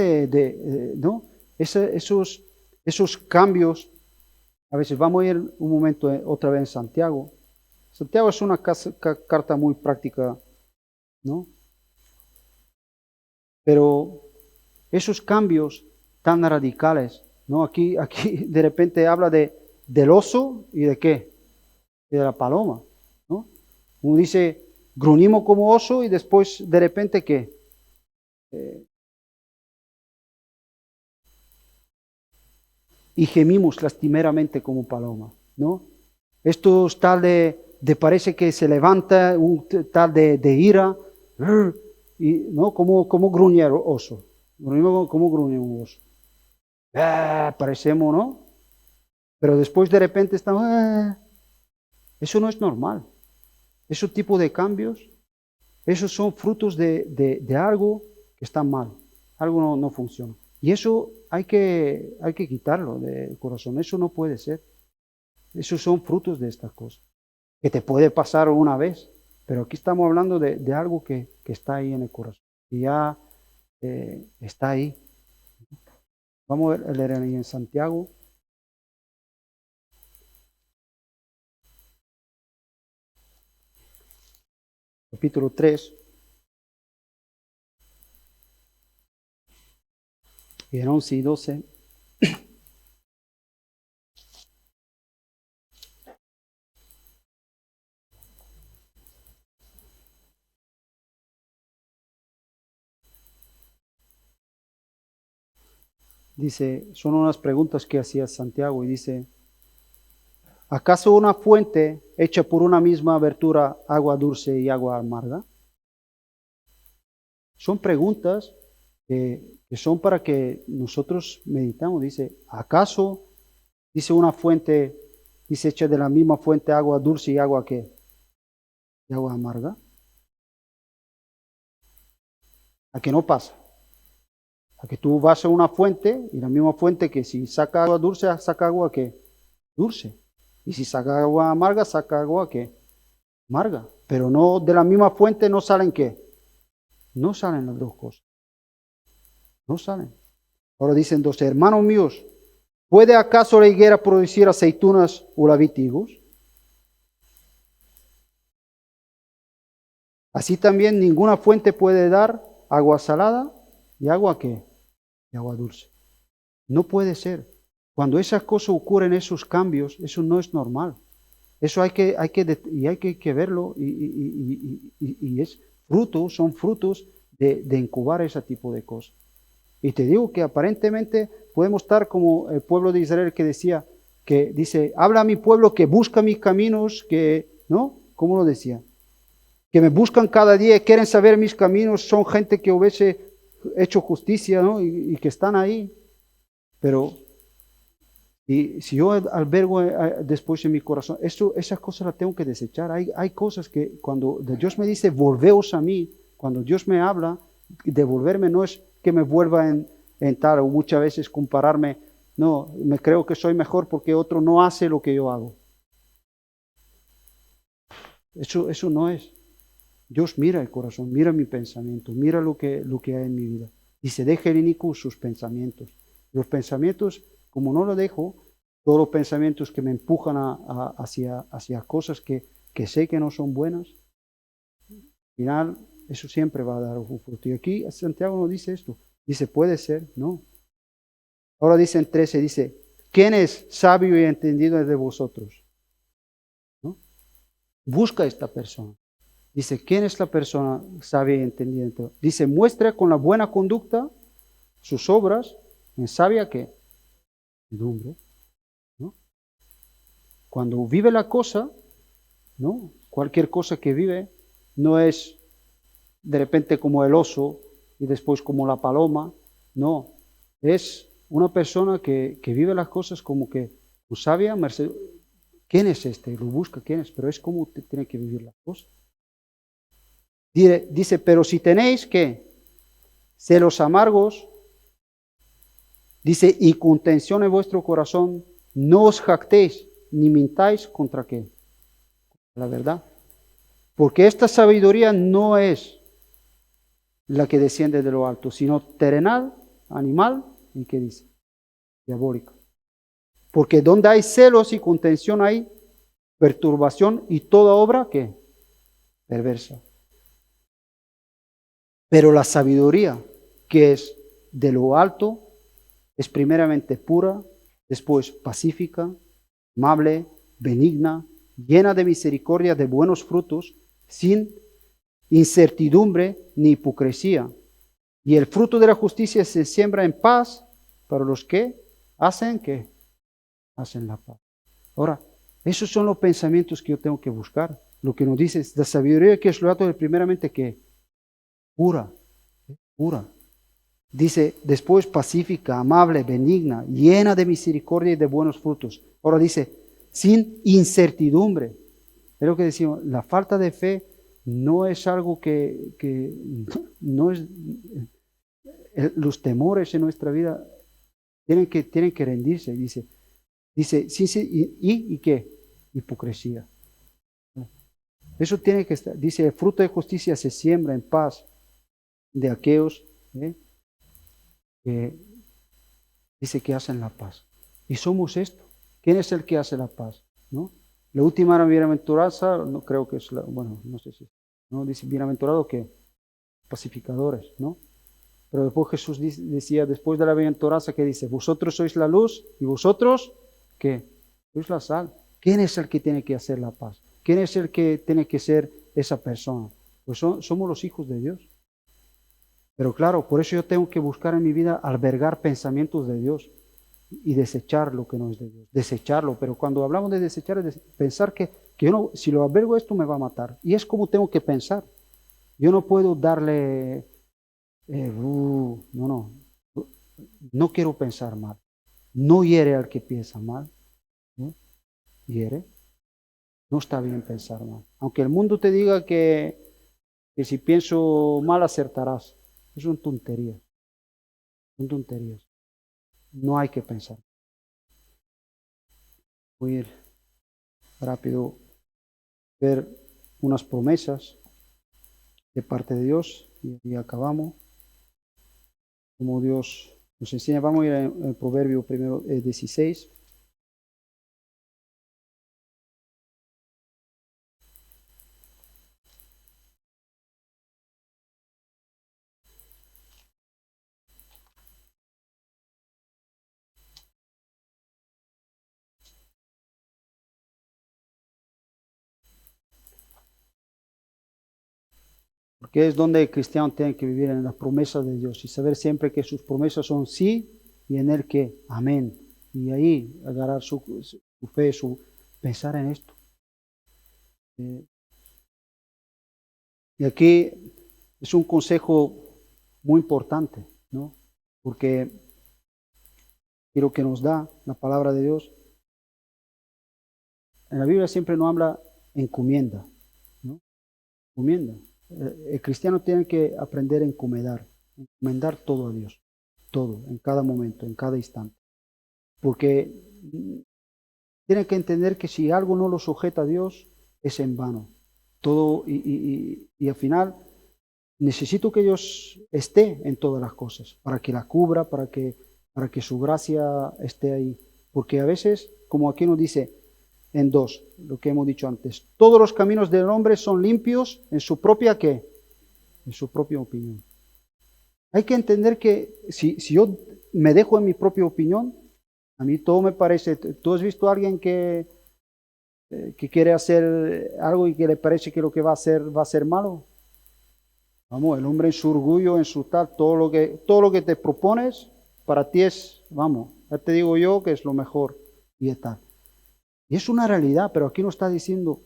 ¿no? Esos cambios. A veces vamos a ir un momento otra vez en Santiago. Santiago es una carta muy práctica, ¿no? Pero esos cambios tan radicales, ¿no? Aquí de repente habla del oso y de qué, y de la paloma, ¿no? Uno dice, gruñimos como oso y después de repente ¿qué? Y gemimos lastimeramente como paloma, ¿no? Esto es tal de parece que se levanta, un tal de ira, y, ¿no? Como gruñe el oso, como gruñe un oso. Parecemos, ¿no? Pero después de repente estamos, eso no es normal. Ese tipo de cambios, esos son frutos de algo que está mal, algo no funciona. Y eso hay que quitarlo del corazón, eso no puede ser. Esos son frutos de estas cosas, que te puede pasar una vez, pero aquí estamos hablando de algo que está ahí en el corazón, y ya está ahí. Vamos a leer ahí en Santiago. capítulo 3, y en 11 y 12. Dice, son unas preguntas que hacía Santiago y dice, ¿acaso una fuente hecha por una misma abertura, agua dulce y agua amarga? Son preguntas que son para que nosotros meditamos. Dice, ¿acaso, dice una fuente, dice hecha de la misma fuente, agua dulce y agua qué? ¿Y agua amarga? ¿A que no pasa? A que tú vas a una fuente y la misma fuente que si saca agua dulce, saca agua ¿qué? Dulce. Y si saca agua amarga, saca agua ¿qué? Amarga. Pero no de la misma fuente no salen ¿qué? No salen las dos cosas. No salen. Ahora dicen dos, hermanos míos, ¿puede acaso la higuera producir aceitunas o la vid higos? Así también ninguna fuente puede dar agua salada y agua ¿qué? Y agua dulce. No puede ser. Cuando esas cosas ocurren, esos cambios, eso no es normal. Eso hay que verlo y es fruto, son frutos de incubar ese tipo de cosas. Y te digo que aparentemente podemos estar como el pueblo de Israel que decía, que dice, habla a mi pueblo que busca mis caminos, que, ¿no? ¿Cómo lo decía? Que me buscan cada día, quieren saber mis caminos, son gente que hubiese hecho justicia, ¿no? Y que están ahí. Pero y si yo albergo después en mi corazón, esas cosas las tengo que desechar. Hay cosas que cuando Dios me dice, volveos a mí, cuando Dios me habla, devolverme no es que me vuelva en tal, o muchas veces compararme, no, me creo que soy mejor porque otro no hace lo que yo hago. Eso no es. Dios mira el corazón, mira mi pensamiento, mira lo que hay en mi vida. Dice, deja el inicuo sus pensamientos. Los pensamientos, como no lo dejo, todos los pensamientos que me empujan hacia cosas que sé que no son buenas, al final eso siempre va a dar un fruto. Y aquí Santiago no dice esto. Dice, puede ser, no. Ahora dice en 13, dice, ¿quién es sabio y entendido de vosotros? ¿No? Busca a esta persona. Dice, ¿quién es la persona sabia y entendida? Dice, muestra con la buena conducta sus obras en sabia ¿qué? Mansedumbre, ¿no? Cuando vive la cosa, ¿no? Cualquier cosa que vive no es de repente como el oso y después como la paloma, no, es una persona que vive las cosas como que sabia, ¿quién es este? Lo busca, ¿quién es? Pero es como tiene que vivir las cosas. Dice, pero si tenéis que celos amargos, dice, y contención en vuestro corazón, no os jactéis ni mintáis contra qué, la verdad. Porque esta sabiduría no es la que desciende de lo alto, sino terrenal, animal, ¿y qué dice? Diabólica. Porque donde hay celos y contención hay perturbación y toda obra ¿qué? Perversa. Pero la sabiduría que es de lo alto es primeramente pura, después pacífica, amable, benigna, llena de misericordia, de buenos frutos, sin incertidumbre ni hipocresía. Y el fruto de la justicia se siembra en paz para los que hacen la paz. Ahora, esos son los pensamientos que yo tengo que buscar. Lo que nos dice es la sabiduría que es lo alto, primeramente que pura, pura. Dice después pacífica, amable, benigna, llena de misericordia y de buenos frutos. Ahora dice, sin incertidumbre. Es lo que decimos, la falta de fe no es algo que no es, los temores en nuestra vida tienen que rendirse. Dice sí, ¿y qué? Hipocresía. Eso tiene que estar. Dice, el fruto de justicia se siembra en paz de aquellos que dice que hacen la paz. Y somos esto. ¿Quién es el que hace la paz? ¿No? La última bienaventuranza, no creo que es bueno, no sé si ¿no? Dice, bienaventurados que pacificadores, ¿no? Pero después Jesús decía, después de la bienaventuranza, que dice, vosotros sois la luz y vosotros, ¿qué? Sois la sal. ¿Quién es el que tiene que hacer la paz? ¿Quién es el que tiene que ser esa persona? Pues somos los hijos de Dios. Pero claro, por eso yo tengo que buscar en mi vida albergar pensamientos de Dios y desechar lo que no es de Dios. Desecharlo, pero cuando hablamos de desechar, es pensar que yo no, si lo albergo esto me va a matar. Y es como tengo que pensar. Yo no puedo darle, no quiero pensar mal. No hiere al que piensa mal, ¿no? Hiere. No está bien pensar mal. Aunque el mundo te diga que si pienso mal acertarás. Eso son tonterías. Son tonterías. No hay que pensar. Voy a ir rápido a ver unas promesas de parte de Dios y acabamos. Como Dios nos enseña, vamos a ir al Proverbio primero 16. Porque es donde el cristiano tiene que vivir en las promesas de Dios y saber siempre que sus promesas son sí y en Él que amén. Y ahí agarrar su fe, pensar en esto. Y aquí es un consejo muy importante, ¿no? Porque lo que nos da la palabra de Dios, en la Biblia siempre nos habla encomienda, ¿no? Encomienda. El cristiano tiene que aprender a encomendar todo a Dios, todo, en cada momento, en cada instante. Porque tiene que entender que si algo no lo sujeta a Dios, es en vano. Todo, y al final necesito que Dios esté en todas las cosas, para que la cubra, para que su gracia esté ahí. Porque a veces, como aquí nos dice en 2, lo que hemos dicho antes, todos los caminos del hombre son limpios en su propia ¿qué? En su propia opinión. Hay que entender que si yo me dejo en mi propia opinión, a mí todo me parece. ¿Tú has visto a alguien que quiere hacer algo y que le parece que lo que va a ser malo? Vamos, el hombre en su orgullo, en su tal, todo lo que te propones, para ti es, vamos, ya te digo yo que es lo mejor y tal. Y es una realidad, pero aquí no está diciendo,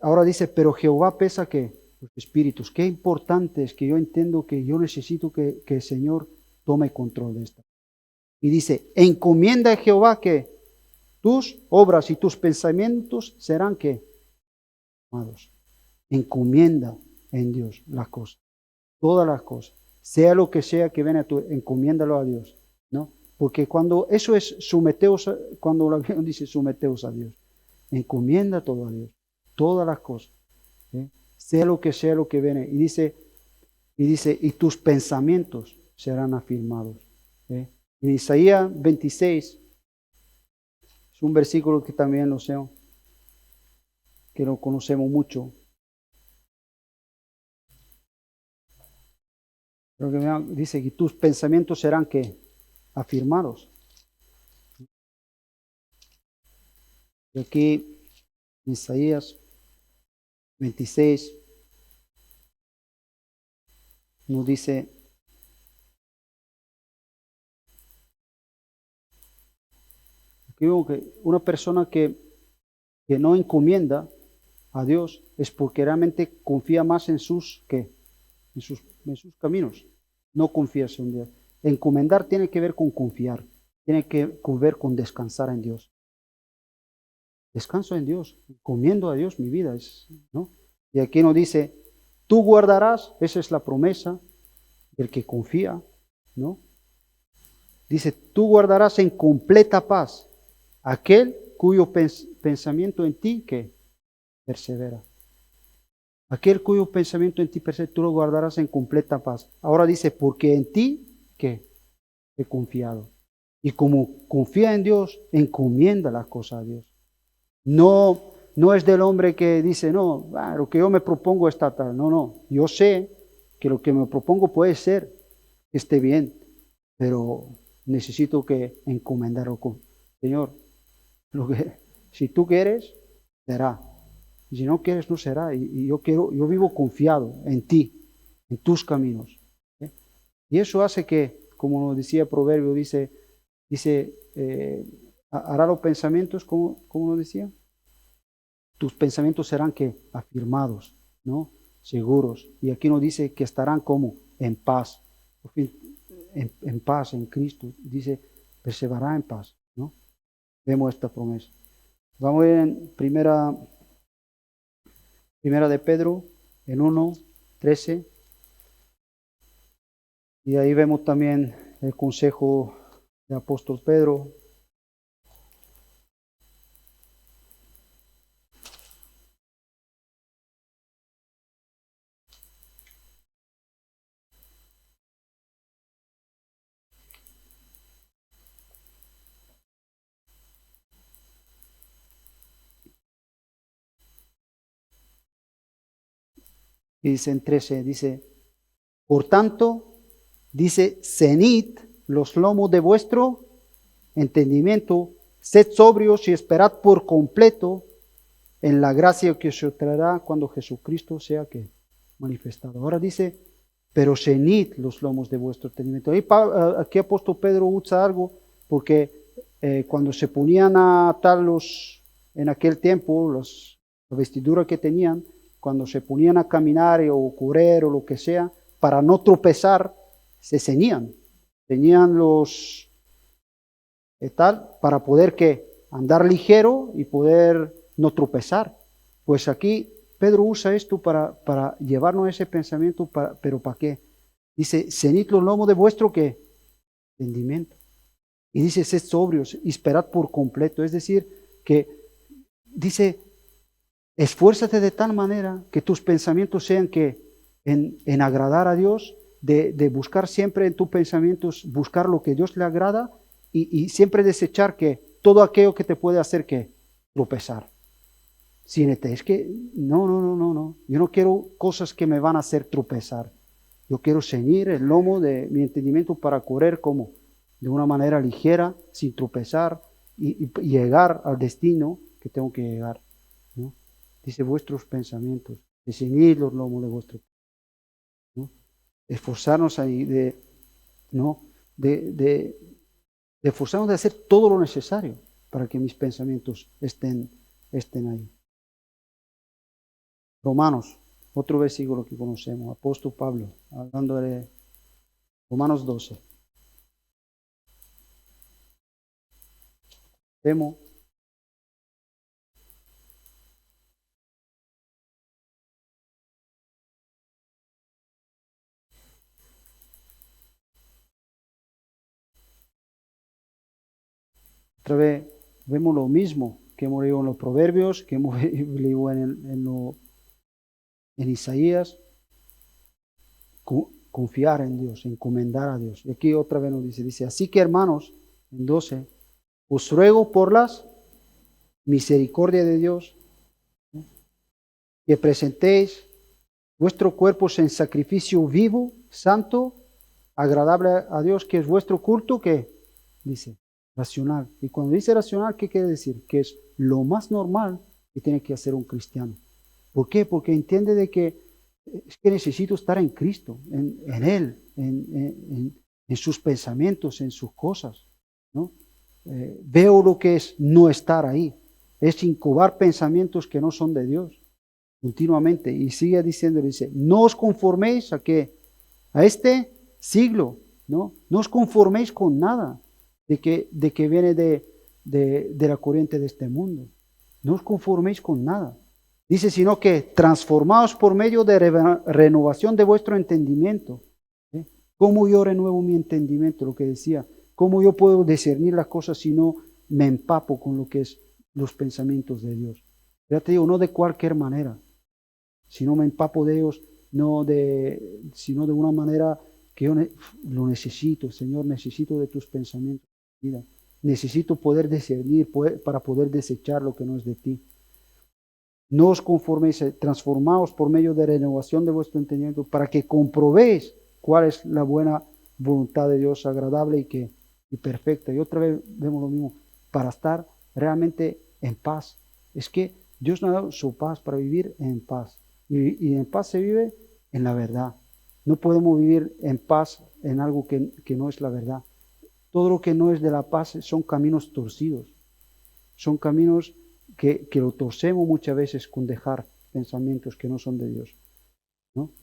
ahora dice, pero Jehová pesa que los espíritus. Qué importante es que yo entiendo que yo necesito que el Señor tome control de esto. Y dice, encomienda a Jehová que tus obras y tus pensamientos serán que, amados, encomienda en Dios las cosas, todas las cosas, sea lo que sea que venga, tú encomiéndalo a Dios, ¿no? Porque cuando eso es someteos, cuando la Biblia dice someteos a Dios, encomienda todo a Dios, todas las cosas, ¿eh? Sea lo que viene, y dice, y tus pensamientos serán afirmados, ¿eh? En Isaías 26, es un versículo que también lo sé, que lo conocemos mucho. Pero que dice que tus pensamientos serán que afirmados. Y aquí en Isaías 26 nos dice, aquí vemos que una persona que no encomienda a Dios es porque realmente confía más en sus, ¿qué? En sus caminos. No confías en Dios. Encomendar tiene que ver con confiar, tiene que ver con descansar en Dios. Descanso en Dios, encomiendo a Dios mi vida, ¿no? Y aquí nos dice, tú guardarás, esa es la promesa del que confía, ¿no? Dice, tú guardarás en completa paz aquel cuyo pensamiento en ti que persevera. Aquel cuyo pensamiento en ti persevera, tú lo guardarás en completa paz. Ahora dice, porque en ti que he confiado. Y como confía en Dios, encomienda las cosas a Dios. No no es del hombre que dice, no, lo que yo me propongo está tal. No, no, yo sé que lo que me propongo puede ser que esté bien, pero necesito que encomendarlo con Señor. Si tú quieres, será. Y si no quieres, no será. Y yo vivo confiado en ti, en tus caminos. ¿Eh? Y eso hace que, como nos decía el proverbio, dice hará los pensamientos, como nos decía, tus pensamientos serán que afirmados, ¿no? Seguros. Y aquí nos dice que estarán como en paz. En paz en Cristo. Dice, perseverará en paz, ¿no? Vemos esta promesa. Vamos en primera de Pedro, en 1:13. Y ahí vemos también el consejo del apóstol Pedro. Y dice en 13, dice, por tanto, dice, cenid los lomos de vuestro entendimiento, sed sobrios y esperad por completo en la gracia que se os traerá cuando Jesucristo sea que manifestado. Ahora dice, pero cenid los lomos de vuestro entendimiento. Aquí apóstol Pedro usa algo porque cuando se ponían a atar en aquel tiempo, la vestidura que tenían, cuando se ponían a caminar o correr o lo que sea, para no tropezar, se ceñían. Tenían tal, para poder andar ligero y poder no tropezar. Pues aquí Pedro usa esto para llevarnos a ese pensamiento, pero ¿para qué? Dice, cenid los lomos de vuestro entendimiento. Y dice, sed sobrios y esperad por completo. Es decir, que dice, esfuérzate de tal manera que tus pensamientos sean en agradar a Dios, de buscar siempre en tus pensamientos, buscar lo que Dios le agrada y siempre desechar todo aquello que te puede hacer tropezar. Es que no. Yo no quiero cosas que me van a hacer tropezar. Yo quiero ceñir el lomo de mi entendimiento para correr como de una manera ligera, sin tropezar y llegar al destino que tengo que llegar, ¿no? Dice vuestros pensamientos, de ceñir los lomos de vuestro, ¿no? Esforzarnos ahí de esforzarnos de hacer todo lo necesario para que mis pensamientos estén ahí. Romanos, otro versículo que conocemos, apóstol Pablo, hablando de Romanos 12. Vemos otra vez, vemos lo mismo que hemos leído en los Proverbios, que hemos leído en Isaías. Confiar en Dios, encomendar a Dios. Y aquí otra vez nos dice, así que hermanos, en 12, os ruego por las misericordia de Dios, ¿no?, que presentéis vuestros cuerpos en sacrificio vivo, santo, agradable a Dios, que es vuestro culto, que dice racional. Y cuando dice racional, ¿qué quiere decir? Que es lo más normal que tiene que hacer un cristiano. ¿Por qué? Porque entiende de que es que necesito estar en Cristo, en Él, en sus pensamientos, en sus cosas, ¿no? Veo lo que es no estar ahí, es incubar pensamientos que no son de Dios continuamente. Y sigue diciendo, dice, no os conforméis a este siglo, ¿no? No os conforméis con nada de que viene de la corriente de este mundo. No os conforméis con nada. Dice, sino que transformaos por medio de renovación de vuestro entendimiento. ¿Eh? ¿Cómo yo renuevo mi entendimiento? Lo que decía, ¿cómo yo puedo discernir las cosas si no me empapo con lo que es los pensamientos de Dios? Ya te digo, no de cualquier manera, si no me empapo de ellos, sino de una manera que yo lo necesito, Señor, necesito de tus pensamientos. Necesito poder discernir para poder desechar lo que no es de ti. No os conforméis, transformaos por medio de renovación de vuestro entendimiento para que comprobéis cuál es la buena voluntad de Dios, agradable y perfecta. Y otra vez vemos lo mismo, para estar realmente en paz. Es que Dios nos ha dado su paz para vivir en paz. Y en paz se vive en la verdad. No podemos vivir en paz en algo que no es la verdad. Todo lo que no es de la paz son caminos torcidos. Son caminos que lo torcemos muchas veces con dejar pensamientos que no son de Dios, ¿no?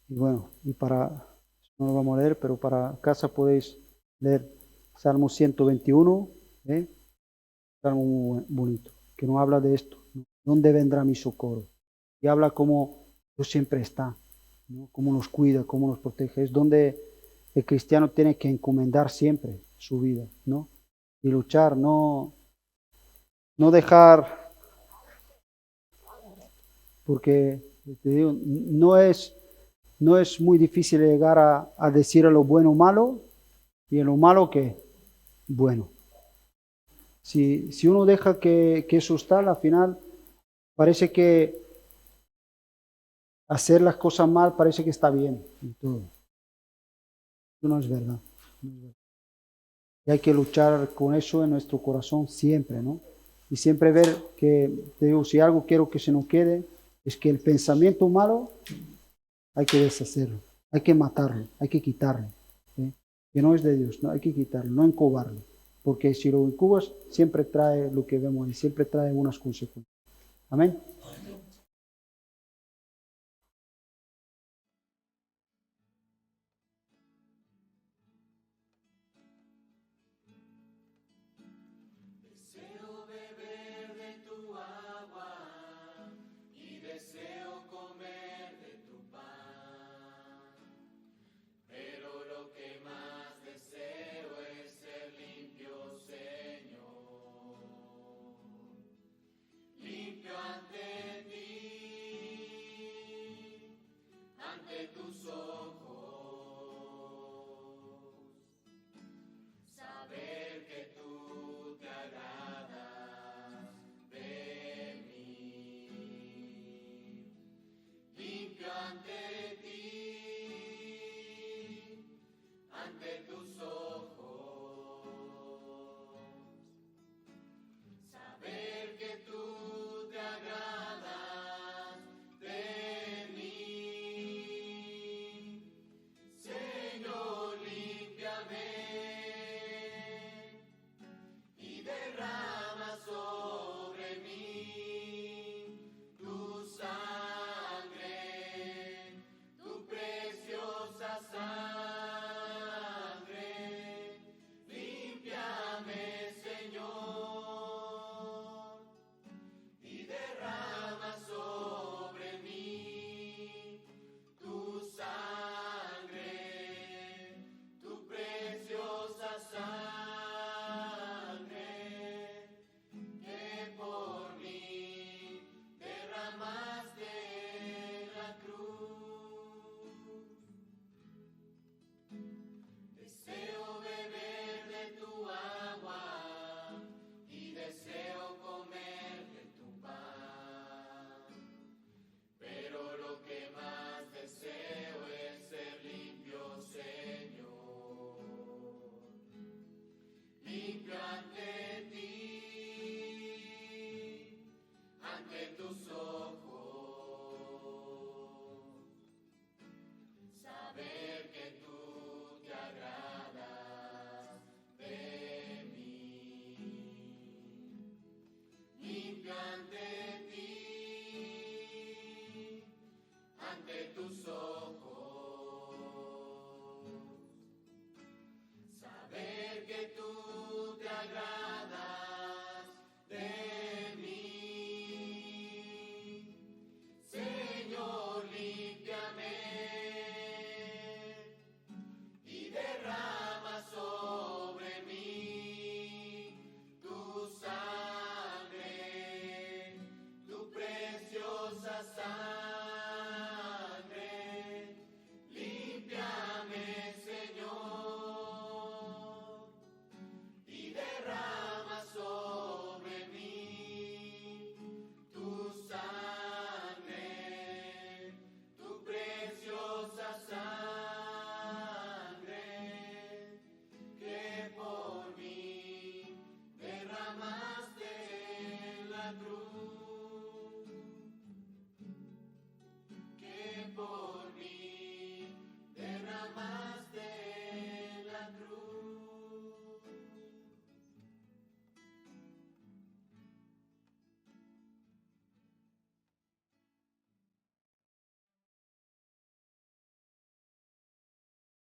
Y bueno, no lo vamos a leer, pero para casa podéis leer Salmo 121, ¿eh? Salmo muy bonito, que nos habla de esto, ¿no? ¿Dónde vendrá mi socorro? Y habla cómo Dios siempre está, ¿no? Cómo nos cuida, cómo nos protege. Es donde el cristiano tiene que encomendar siempre su vida, ¿no? Y luchar, no dejar, porque te digo, no es muy difícil llegar a decir a lo bueno malo y en lo malo que bueno. Si uno deja que eso está, al final parece que hacer las cosas mal parece que está bien y todo. Eso no es verdad. Y hay que luchar con eso en nuestro corazón siempre, ¿no? Y siempre ver que, te digo, si algo quiero que se nos quede, es que el pensamiento malo hay que deshacerlo, hay que matarlo, hay que quitarlo, ¿sí? Que no es de Dios, no hay que quitarlo, no encubarlo, porque si lo incubas siempre trae lo que vemos y siempre trae unas consecuencias. Amén.